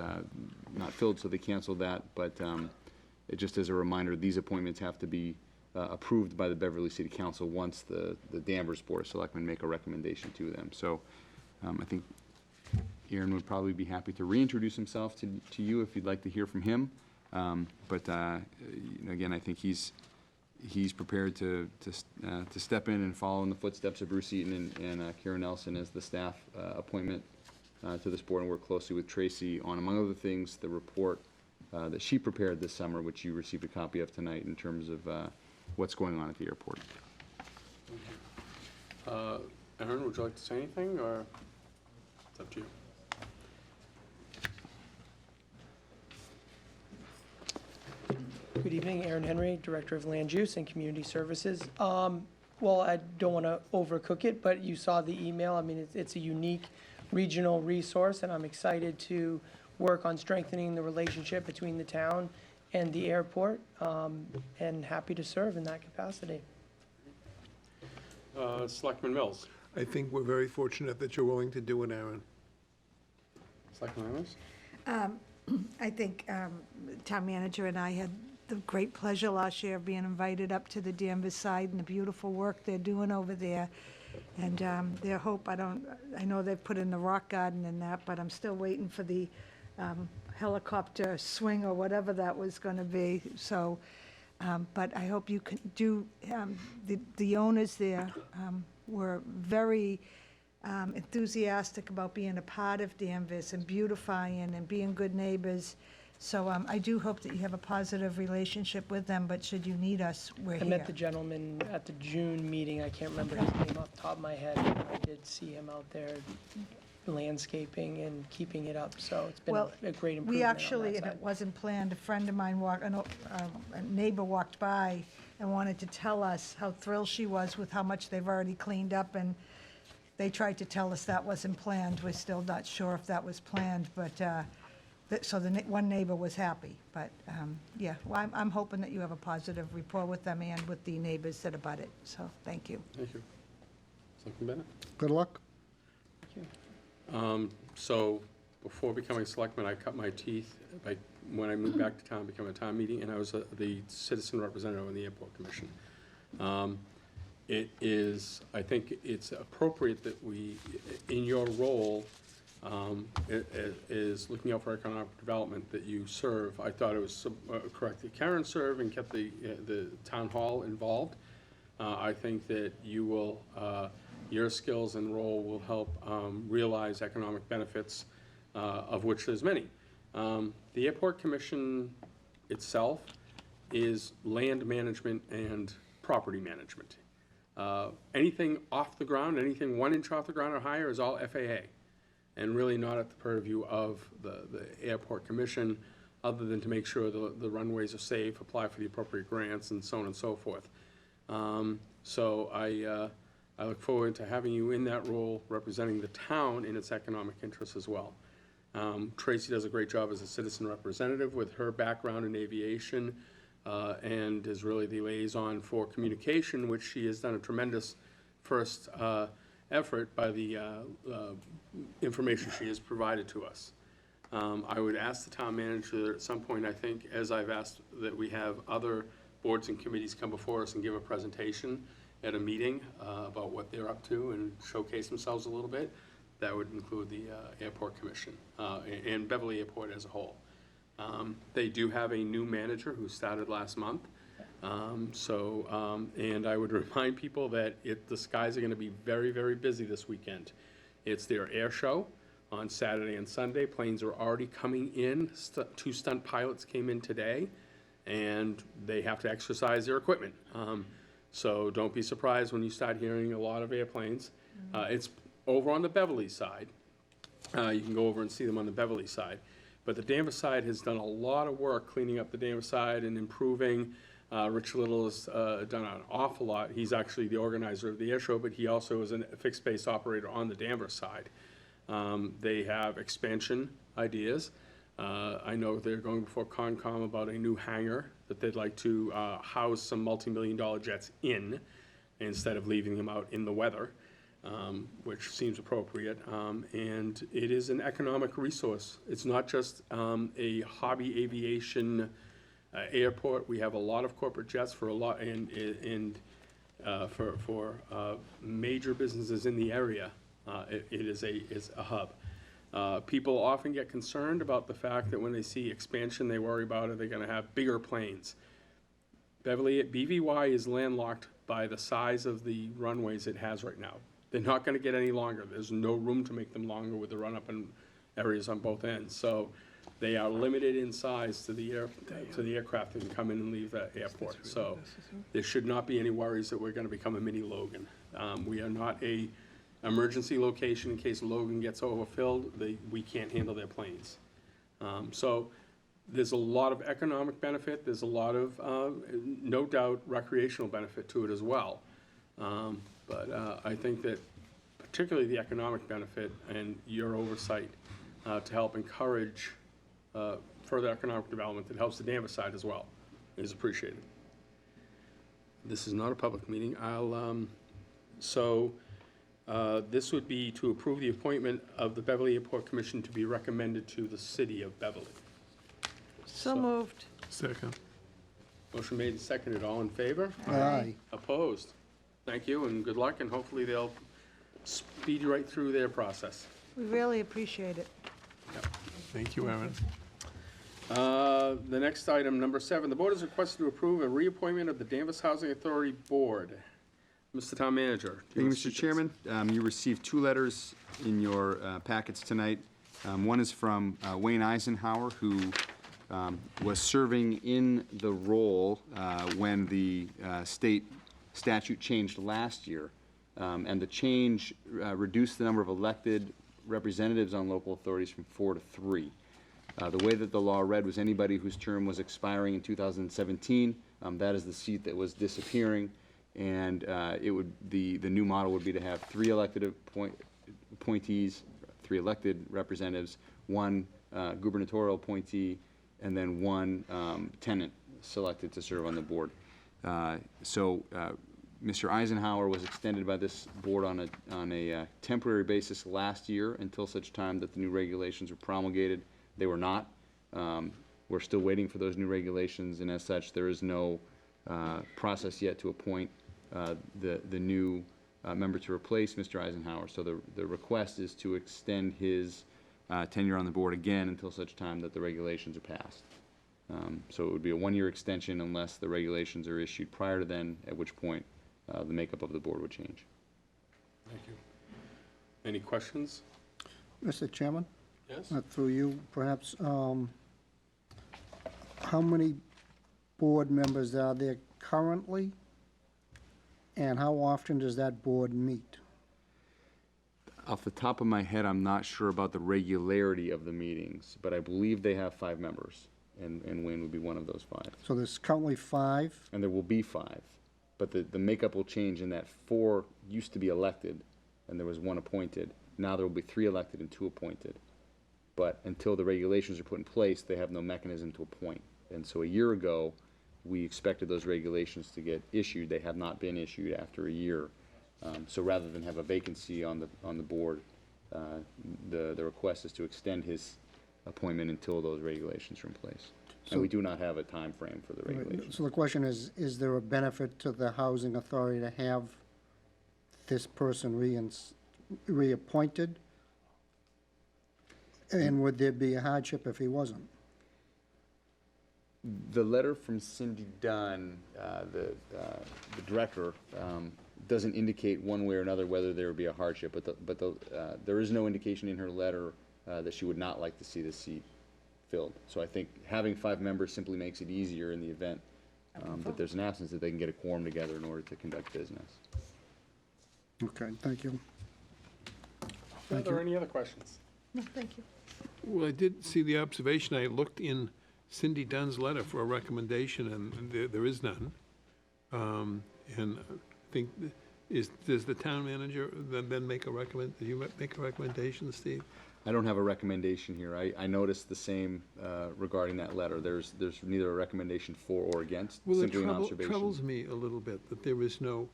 not filled, so they canceled that. But just as a reminder, these appointments have to be approved by the Beverly City Council once the Danvers Board of Selectmen make a recommendation to them. So I think Aaron would probably be happy to reintroduce himself to you if you'd like to hear from him. But again, I think he's prepared to step in and follow in the footsteps of Bruce Eaton and Karen Nelson as the staff appointment to this board, and work closely with Tracy on, among other things, the report that she prepared this summer, which you received a copy of tonight, in terms of what's going on at the airport. Aaron, would you like to say anything, or it's up to you? Good evening, Aaron Henry, Director of Land Use and Community Services. Well, I don't want to overcook it, but you saw the email. I mean, it's a unique regional resource, and I'm excited to work on strengthening the relationship between the town and the airport, and happy to serve in that capacity. Selectman Mills. I think we're very fortunate that you're willing to do it, Aaron. Selectman Mills? I think Town Manager and I had the great pleasure last year of being invited up to the Danvers side and the beautiful work they're doing over there. And their hope, I know they've put in the rock garden and that, but I'm still waiting for the helicopter swing or whatever that was going to be. So, but I hope you can do, the owners there were very enthusiastic about being a part of Danvers and beautifying and being good neighbors. So I do hope that you have a positive relationship with them, but should you need us, we're here. I met the gentleman at the June meeting. I can't remember his name off the top of my head. I did see him out there landscaping and keeping it up, so it's been Well, a great improvement we on actually, that and side. it wasn't planned, a friend of mine a neighbor walked by and wanted to tell us how thrilled she was with how much they've already cleaned up, and they tried to tell us that wasn't planned. We're still not sure if that was planned, but, so the one neighbor was happy. But, yeah, well, I'm hoping that you have a positive rapport with them and with the neighbors that abut it, so thank you. Thank you. Selectman Bennett? Good luck. So before becoming selectman, I cut my teeth when I moved back to town, became a town meeting, and I was the citizen representative on the airport commission. I think it's appropriate that we, in your role, is looking out for economic development, that you serve. I thought it was correct that Karen served and kept the town hall involved. I think that you will, your skills and role will help realize economic benefits, of which there's many. The Airport Commission itself is land management and property management. Anything off the ground, anything 1 inch off the ground or higher is all FAA, and really not at the purview of the Airport Commission, other than to make sure the runways are safe, apply for the appropriate grants, and so on and so forth. So I look forward to having you in that role, representing the town in its economic interests as well. Tracy does a great job as a citizen representative with her background in aviation, and is really the liaison for communication, which she has done a tremendous first effort by the information she has provided to us. I would ask the town manager at some point, I think, as I've asked that we have other boards and committees come before us and give a presentation at a meeting about what they're up to and showcase themselves a little bit. That would include the Airport Commission and Beverly Airport as a whole. They do have a new manager who started last month. And I would remind people that the skies are going to be very, very busy this weekend. It's their air show on Saturday and Sunday. Planes are already coming in. 2 stunt pilots came in today, and they have to exercise their equipment. So don't be surprised when you start hearing a lot of airplanes. It's over on the Beverly side. You can go over and see them on the Beverly side. But the Danvers side has done a lot of work cleaning up the Danvers side and improving. Rich Little has done an awful lot. He's actually the organizer of the air show, but he also is a fixed base operator on the Danvers side. They have expansion ideas. I know they're going before Concom about a new hangar that they'd like to house some multi-million-dollar jets in instead of leaving them out in the weather, which seems appropriate. And it is an economic resource. It's not just a hobby aviation airport. We have a lot of corporate jets for a lot, and for major businesses in the area. It is a hub. People often get concerned about the fact that when they see expansion, they worry about, are they going to have bigger planes? BVY is landlocked by the size of the runways it has right now. They're not going to get any longer. There's no room to make them longer with the run-up and areas on both ends. So they are limited in size to the aircraft that can come in and leave the airport. So there should not be any worries that we're going to become a mini Logan. We are not a emergency location in case Logan gets overfilled. We can't handle their planes. So there's a lot of economic benefit. There's a lot of, no doubt, recreational benefit to it as well. But I think that particularly the economic benefit and your oversight to help encourage further economic development that helps the Danvers side as well is appreciated. This is not a public meeting. This would be to approve the appointment of the Beverly Airport Commission to be recommended to the city of Beverly. So moved. Second. Motion made and seconded. All in favor? Aye. Opposed? Thank you and good luck, and hopefully they'll speed right through their process. We really appreciate it. Thank you, Aaron. The next item, number 7, the board is requested to approve a reappointment of the Danvers Housing Authority Board. Mr. Town Manager. Thank you, Mr. Chairman. You received 2 letters in your packets tonight. One is from Wayne Eisenhower, who was serving in the role when the state statute changed last year. And the change reduced the number of elected representatives on local authorities from 4 to 3. The way that the law read was anybody whose term was expiring in 2017, that is the seat that was disappearing. And the new model would be to have 3 elected appointees, 3 elected representatives, 1 gubernatorial appointee, and then 1 tenant selected to serve on the board. Mr. Eisenhower was extended by this board on a temporary basis last year until such time that the new regulations were promulgated. They were not. We're still waiting for those new regulations, and as such, there is no process yet to appoint the new member to replace Mr. Eisenhower. So the request is to extend his tenure on the board again until such time that the regulations are passed. So it would be a 1-year extension unless the regulations are issued prior to then, at which point the makeup of the board would change. Thank you. Any questions? Mr. Chairman? Yes? Through you, perhaps, how many board members are there currently? And how often does that board meet? Off the top of my head, I'm not sure about the regularity of the meetings, but I believe they have 5 members, and Wayne would be one of those 5. So there's currently 5? And there will be 5, but the makeup will change in that 4 used to be elected, and there was 1 appointed. Now there will be 3 elected and 2 appointed. But until the regulations are put in place, they have no mechanism to appoint. And so a year ago, we expected those regulations to get issued. They have not been issued after a year. So rather than have a vacancy on the board, the request is to extend his appointment until those regulations are in place. And we do not have a time frame for the regulations. So the question is there a benefit to the housing authority to have this person reappointed? And would there be a hardship if he wasn't? The letter from Cindy Dunn, the director, doesn't indicate one way or another whether there would be a hardship, but there is no indication in her letter that she would not like to see the seat filled. So I think having 5 members simply makes it easier in the event that there's an absence, that they can get a quorum together in order to conduct business. Okay, thank you. Are there any other questions? No, thank you. Well, I did see the observation. I looked in Cindy Dunn's letter for a recommendation, and there is none. And I think, does the town manager then make a did you make a recommendation, Steve? I don't have a recommendation here. I noticed the same regarding that letter. There's neither a recommendation for or against, Well, simply it an observation. troubles me a little bit that there is no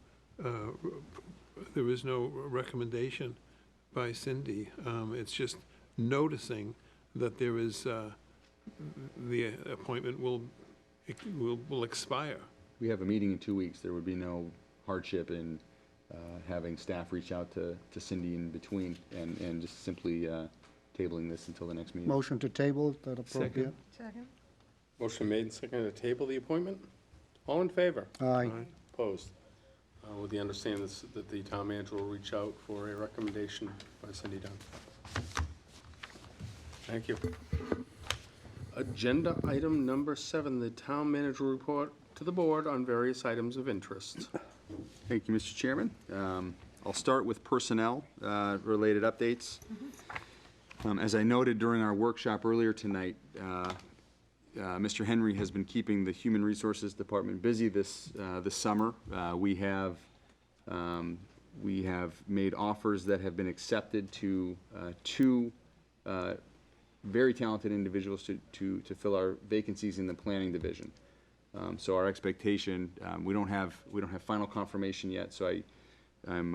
recommendation by Cindy. It's just noticing that there is, the appointment will expire. We have a meeting in 2 weeks. There would be no hardship in having staff reach out to Cindy in between and just simply tabling this until the next meeting. Motion to table, is that appropriate? Second? Motion made and seconded to table the appointment. All in favor? Aye. Opposed? With the understanding that the town manager will reach out for a recommendation by Cindy Dunn. Thank you. Agenda item number 7, the town manager report to the board on various items of interest. Thank you, Mr. Chairman. I'll start with personnel related updates. As I noted during our workshop earlier tonight, Mr. Henry has been keeping the Human Resources Department busy this summer. We have made offers that have been accepted to two very talented individuals to fill our vacancies in the planning division. So our expectation, we don't have final confirmation yet, so I'm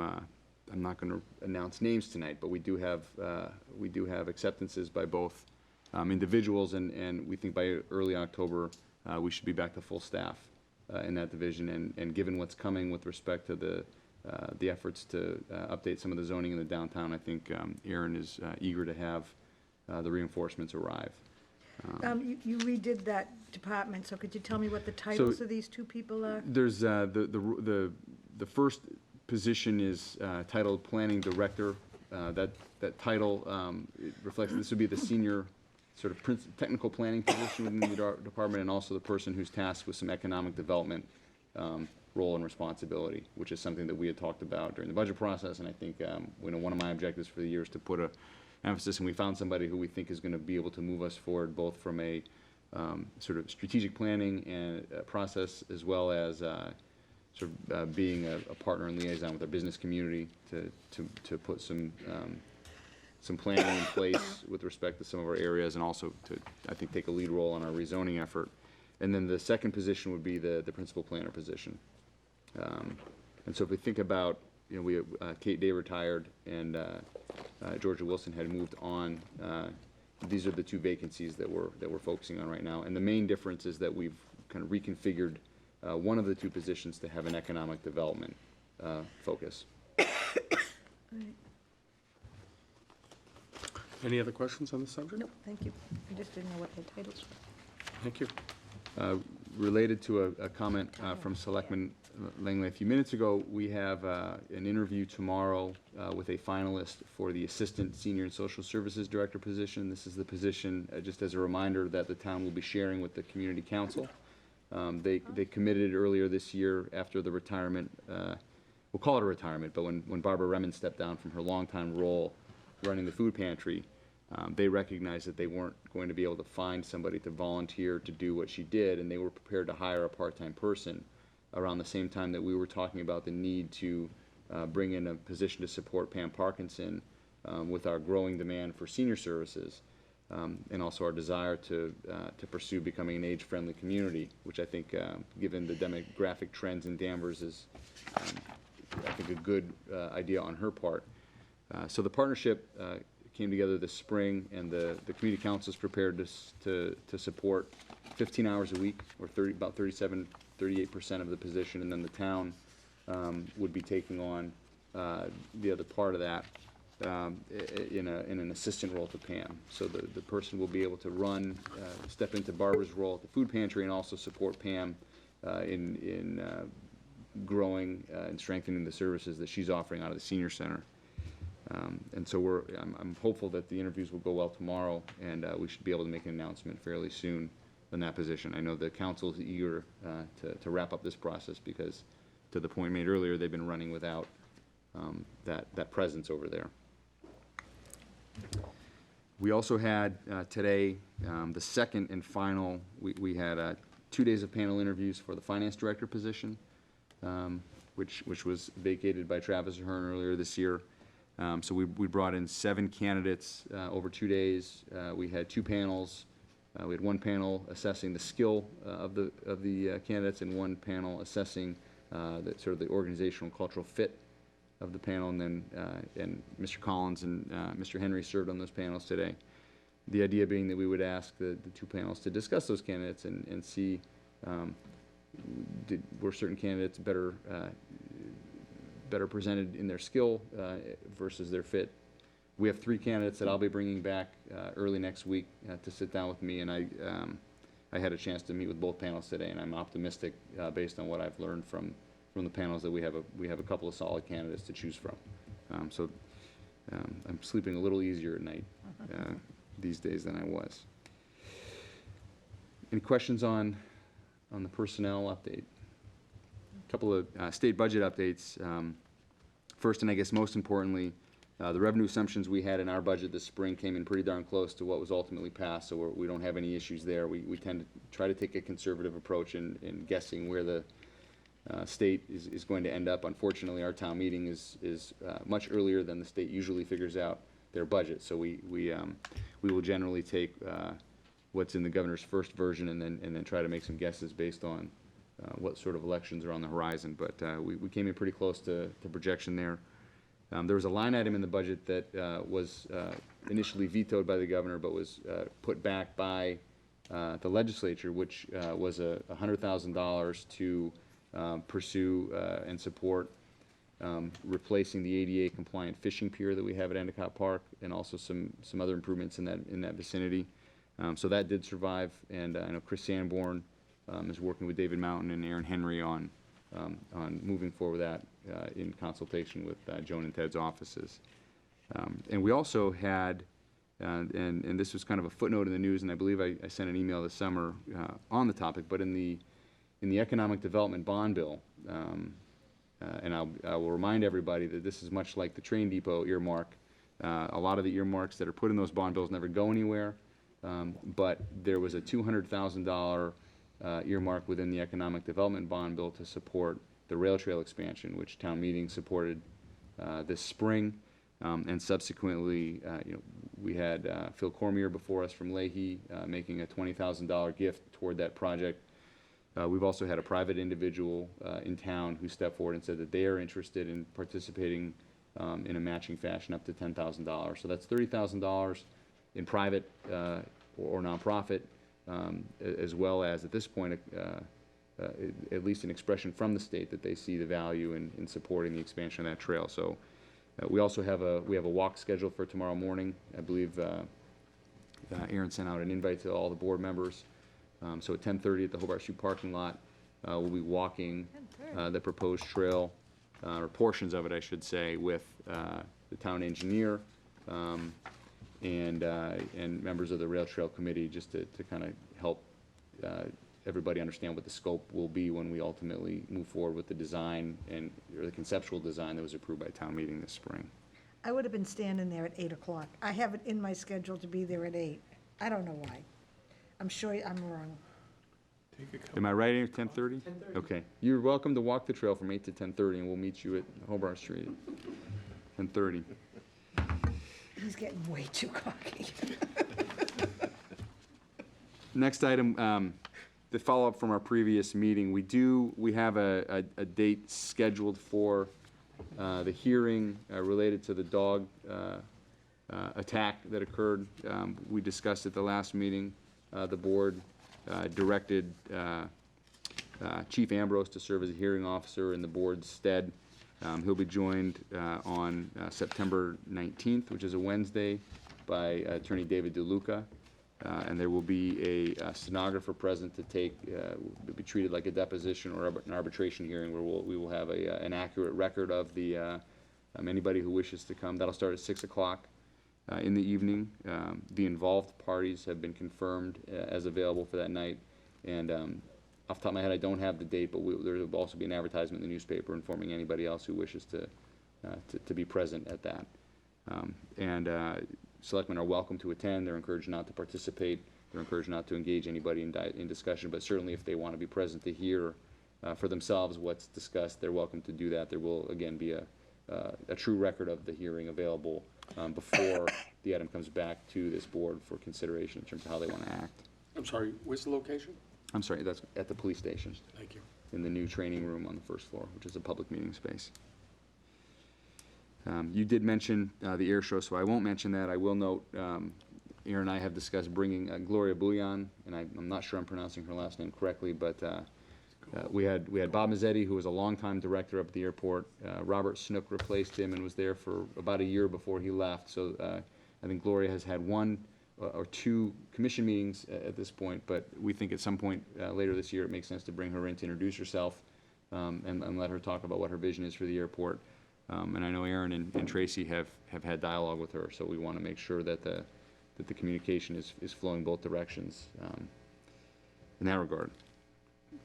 not going to announce names tonight, but we do have acceptances by both individuals, and we think by early October we should be back to full staff in that division. And given what's coming with respect to the efforts to update some of the zoning in the downtown, I think Aaron is eager to have the reinforcements arrive. You redid that department, so could you tell me what the titles of these two people are? There's the first position is titled Planning Director. That title it reflects this would be the senior sort of technical planning position within the department, and also the person who's tasked with some economic development role and responsibility, which is something that we had talked about during the budget process. And I think one of my objectives for the year is to put a emphasis, and we found somebody who we think is going to be able to move us forward both from a sort of strategic planning and process, as well as being a partner and liaison with our business community to put some planning in place with respect to some of our areas, and also to, I think, take a lead role on our rezoning effort. And then the second position would be the principal planner position. And so if we think about, Kate Day retired, and Georgia Wilson had moved on. These are the two vacancies that we're focusing on right now. And the main difference is that we've kind of reconfigured one of the two positions to have an economic development focus. Any other questions on the subject? No, thank you. I just didn't know what the titles were. Thank you. Related to a comment from Selectman Langley a few minutes ago, we have an interview tomorrow with a finalist for the Assistant Senior and Social Services Director position. This is the position, just as a reminder, that the town will be sharing with the Community Council. They committed earlier this year after the retirement, we'll call it a retirement, but when Barbara Remen stepped down from her longtime role running the food pantry, they recognized that they weren't going to be able to find somebody to volunteer to do what she did, and they were prepared to hire a part-time person around the same time that we were talking about the need to bring in a position to support Pam Parkinson with our growing demand for senior services, and also our desire to pursue becoming an age-friendly community, which I think, given the demographic trends in Danvers, is, I think, a good idea on her part. So the partnership came together this spring, and the Community Council is prepared to support 15 hours a week, or about 38% of the position, and then the town would be taking on the other part of that in an assistant role to Pam. So the person will be able to step into Barbara's role at the food pantry, and also support Pam in growing and strengthening the services that she's offering out of the senior center. And so I'm hopeful that the interviews will go well tomorrow, and we should be able to make an announcement fairly soon in that position. I know the council's eager to wrap up this process because, to the point made earlier, they've been running without that presence over there. We also had today the second and final, we had 2 days of panel interviews for the finance director position, which was vacated by Travis Ahern earlier this year. So we brought in 7 candidates over 2 days. We had 2 panels. We had 1 panel assessing the skill of the candidates and 1 panel assessing the sort of the organizational cultural fit of the panel, and then and Mr. Collins and Mr. Henry served on those panels today. The idea being that we would ask the 2 panels to discuss those candidates and see were certain candidates better presented in their skill versus their fit. We have 3 candidates that I'll be bringing back early next week to sit down with me, and I had a chance to meet with both panels today, and I'm optimistic based on what I've learned from the panels that we have a couple of solid candidates to choose from. So I'm sleeping a little easier at night these days than I was. Any questions on the personnel update? A couple of state budget updates. First, and I guess most importantly, the revenue assumptions we had in our budget this spring came in pretty darn close to what was ultimately passed, so we don't have any issues there. We tend to try to take a conservative approach in guessing where the state is going to end up. Unfortunately, our town meeting is much earlier than the state usually figures out their budget, so we will generally take what's in the governor's first version and then try to make some guesses based on what sort of elections are on the horizon. But we came in pretty close to projection there. There was a line item in the budget that was initially vetoed by the governor, but was put back by the legislature, which was $100,000 to pursue and support replacing the ADA compliant fishing pier that we have at Endicott Park, and also some other improvements in that vicinity. So that did survive, and I know Chris Sanborn is working with David Mountain and Aaron Henry on moving forward with that in consultation with Joan and Ted's offices. And we also had, and this was kind of a footnote in the news, and I believe I sent an email this summer on the topic, but in the economic development bond bill, and I will remind everybody that this is much like the train depot earmark. A lot of the earmarks that are put in those bond bills never go anywhere, but there was a $200,000 earmark within the economic development bond bill to support the rail trail expansion, which town meeting supported this spring, and subsequently, we had Phil Cormier before us from Leahy making a $20,000 gift toward that project. We've also had a private individual in town who stepped forward and said that they are interested in participating in a matching fashion up to $10,000. So that's $30,000 in private or nonprofit, as well as at this point at least an expression from the state that they see the value in supporting the expansion of that trail. So we also have a walk scheduled for tomorrow morning. I believe Aaron sent out an invite to all the board members. So at 10:30 at the Hobart Street parking lot, we'll be walking the proposed trail, or portions of it, I should say, with the town engineer and members of the Rail Trail Committee, just to kind of help everybody understand what the scope will be when we ultimately move forward with the design or the conceptual design that was approved by town meeting this spring. I would have been standing there at 8 o'clock. I have it in my schedule to be there at 8. I don't know why. I'm sure I'm wrong. Am I right, 10:30? 10:30. Okay. You're welcome to walk the trail from 8 to 10:30, and we'll meet you at Hobart Street at 10:30. He's getting way too cocky. Next item, the follow-up from our previous meeting. We have a date scheduled for the hearing related to the dog attack that occurred. We discussed at the last meeting. The board directed Chief Ambrose to serve as a hearing officer in the board's stead. He'll be joined on September 19th, which is a Wednesday, by Attorney David DeLuca. And there will be a stenographer present to be treated like a deposition or an arbitration hearing, where we will have an accurate record of anybody who wishes to come. That'll start at 6 o'clock. in the evening. The involved parties have been confirmed as available for that night. And off the top of my head, I don't have the date, but there will also be an advertisement in the newspaper informing anybody else who wishes to be present at that. Selectmen are welcome to attend. They're encouraged not to participate. They're encouraged not to engage anybody in discussion, but certainly if they want to be present to hear for themselves what's discussed, they're welcome to do that. There will, again, be a true record of the hearing available before the item comes back to this board for consideration in terms of how they want to act. I'm sorry, where's the location? I'm sorry, that's at the police station. Thank you. In the new training room on the first floor, which is a public meeting space. You did mention the air show, so I won't mention that. I will note, Aaron and I have discussed bringing Gloria Bouillon, and I'm not sure I'm pronouncing her last name correctly, but we had Bob Mazzetti, who was a longtime director up at the airport. Robert Snook replaced him and was there for about a year before he left. So I think Gloria has had one or two commission meetings at this point, but we think at some point later this year it makes sense to bring her in to introduce herself and let her talk about what her vision is for the airport. And I know Aaron and Tracy have had dialogue with her, so we want to make sure that the communication is flowing both directions in that regard.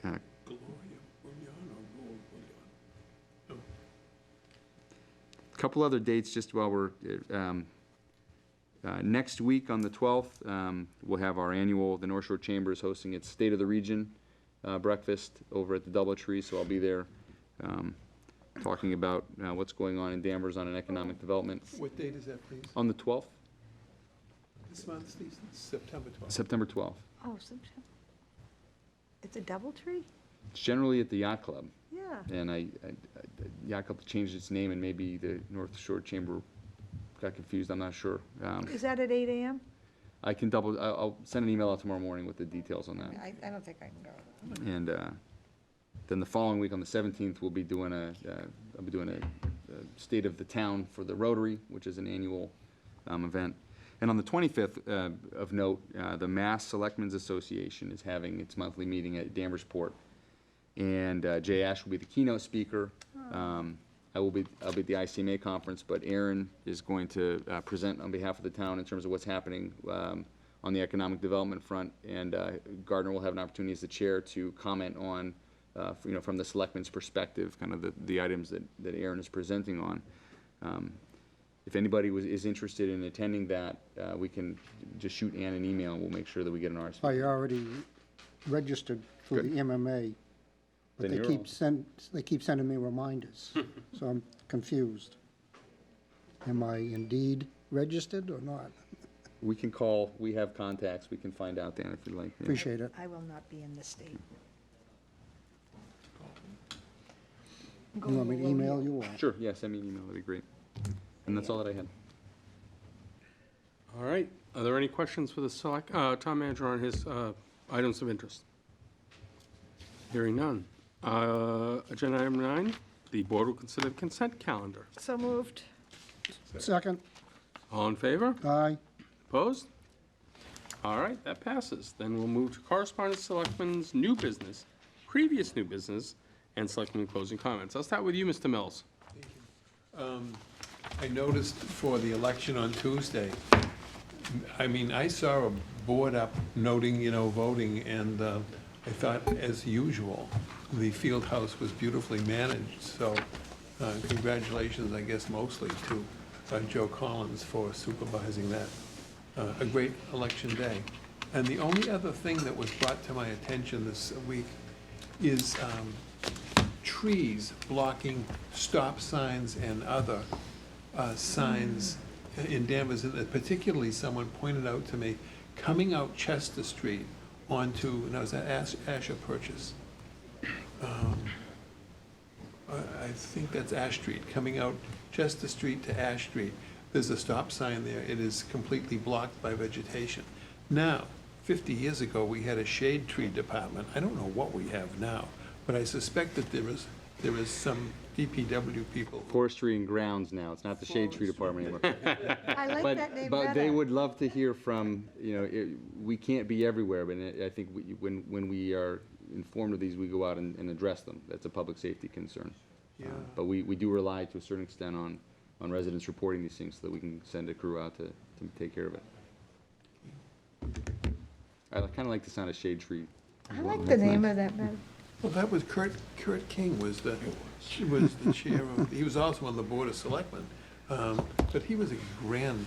Gloria Bouillon or Gold Bouillon? A couple other dates just while we're next week on the 12th, we'll have our annual, the North Shore Chamber is hosting its State of the Region breakfast over at the DoubleTree, so I'll be there talking about what's going on in Danvers on an economic development. What date is that, please? On the 12th, This month, Steve? September 12th. September 12th. Oh, September. It's a DoubleTree? It's generally at the Yacht Club, Yeah. and Yacht Club changed its name, and maybe the North Shore Chamber got confused, I'm not sure. Is that at 8 a.m.? I can I'll send an email out tomorrow morning with the details on that. I don't think I can go. And then the following week on the 17th, we'll be doing I'll be doing a State of the Town for the Rotary, which is an annual event. And on the 25th, of note, the Mass Selectmen's Association is having its monthly meeting at Danvers Port. And Jay Ash will be the keynote speaker. I'll be at the ICMA conference, but Aaron is going to present on behalf of the town in terms of what's happening on the economic development front. And Gardner will have an opportunity as the chair to comment on, from the selectmen's perspective, kind of the items that Aaron is presenting on. If anybody is interested in attending that, we can just shoot Ann an email and we'll make sure that we get an RSVP. I already registered for Good. the MMA, but Then they you're keep sending me reminders, so I'm confused. Am I indeed registered or not? We can call, we have contacts, we can find out, Dan, if you'd like. Yeah. Appreciate it. I will not be in the state. You want me to email you or? Sure, yeah, send me an email, that'd be great. And that's all that I had. All right, are there any questions for the town manager on his items of interest? Hearing none. Agenda item 9, the board will consider the consent calendar. So moved. Second, All in favor? aye. Opposed? All right, that passes. Then we'll move to correspondence, selectmen's new business, previous new business, and selectmen closing comments. I'll start with you, Mr. Mills. I noticed for the election on Tuesday, I saw a board up noting, voting, and I thought, as usual, the field house was beautifully managed, so congratulations, I guess, mostly to Joe Collins for supervising that. A great election day. And the only other thing that was brought to my attention this week is trees blocking stop signs and other signs in Danvers. Particularly, someone pointed out to me, coming out Chester Street onto, and that was at Asher Purchase. I think that's Ash Street, coming out Chester Street to Ash Street. There's a stop sign there. It is completely blocked by vegetation. Now, 50 years ago, we had a shade tree department. I don't know what we have now, but I suspect that there is some DPW people. Forestry and Grounds now, it's not the Shade Tree Department anymore. I like that name But they better. would love to hear from, we can't be everywhere, but I think when we are informed of these, we go out and address them. That's a public safety concern. Yeah. But we do rely to a certain extent on on residents reporting these things so that we can send a crew out to take care of it. I kind of like the sound of Shade Tree. I like the name of that better. Well, that was Kurt King was the chair of, he was also on the Board of Selectmen. But he was a grand,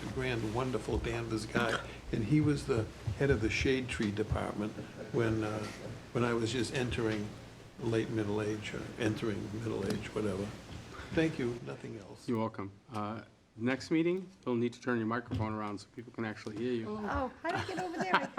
wonderful Danvers guy, and he was the head of the Shade Tree Department when I was just entering late middle age, or entering middle age, whatever. Thank you, nothing else. You're welcome. Next meeting, you'll need to turn your microphone around so people can actually hear you. Oh, how did I get over there?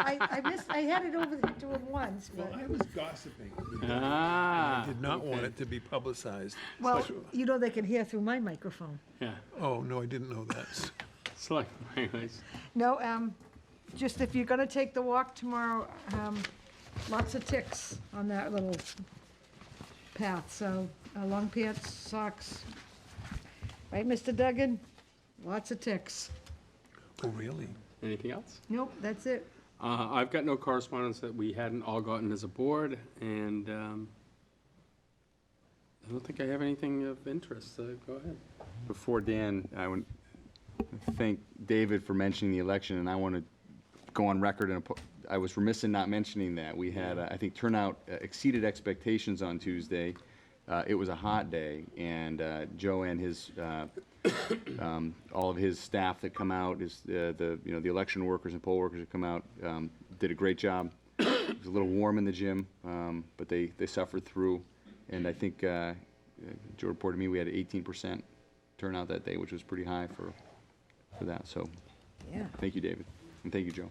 I had it over to him once, Well, but, I was gossiping. Ah, I did not want okay. it to be publicized. well, you know they can hear through my microphone. Yeah, Oh, no, I didn't know that. select, anyways. No, just if you're gonna take the walk tomorrow, lots of ticks on that little path, so, long pants, socks. Right, Mr. Duggan? Lots of ticks. Oh, really? Anything else? Nope, that's it. I've got no correspondence that we hadn't all gotten as a board, and I don't think I have anything of interest, so go ahead. Before Dan, I want to thank David for mentioning the election, and I want to go on record, and I was remiss in not mentioning that. We had, I think, turnout exceeded expectations on Tuesday. It was a hot day, and Joe and his, all of his staff that come out, the election workers and poll workers that come out, did a great job. It was a little warm in the gym, but they suffered through, and I think Joe reported to me we had 18% turnout that day, which was pretty high for that. So, Yeah. thank you, David, and thank you, Joe.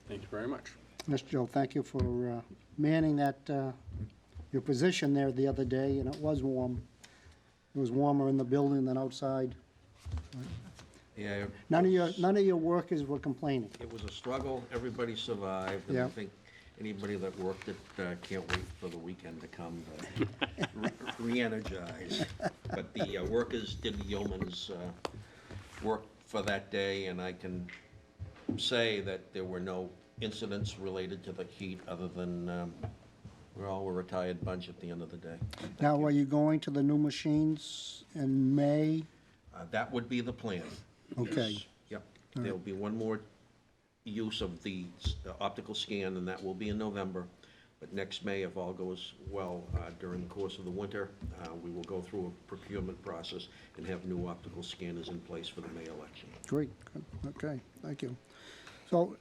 Thank you very much. Mr. Joe, thank you for manning that, your position there the other day, and it was warm. It was warmer in the building than outside. Yeah, None of your workers were complaining. it was a struggle, everybody survived, and I Yeah. think anybody that worked it can't wait for the weekend to come to re-energize. But the workers did the yeoman's work for that day, and I can say that there were no incidents related to the heat, other than we're all a retired bunch at the end of the day. Now, are you going to the new machines in May? That would be the plan. Okay. Yes. Yep. There'll be one more use of the optical scan, and that will be in November. But next May, if all goes well, during the course of the winter, we will go through a procurement process and have new optical scanners in place for the May election. Great, good, okay, thank you. So,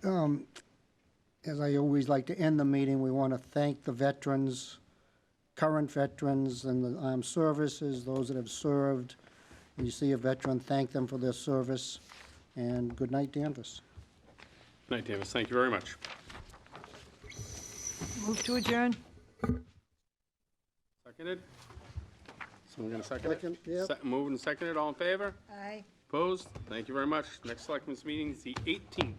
as I always like to end the meeting, we want to thank the veterans, current veterans and the armed services, those that have served. When you see a veteran, thank them for their service, and good night, Danvers. Good night, Davis. Thank you very much. Move to adjourn. Seconded? Someone gonna second it? Second, yep. Moved and seconded, all in favor? Aye. Opposed? Thank you very much. Next selectmen's meeting is the 18th.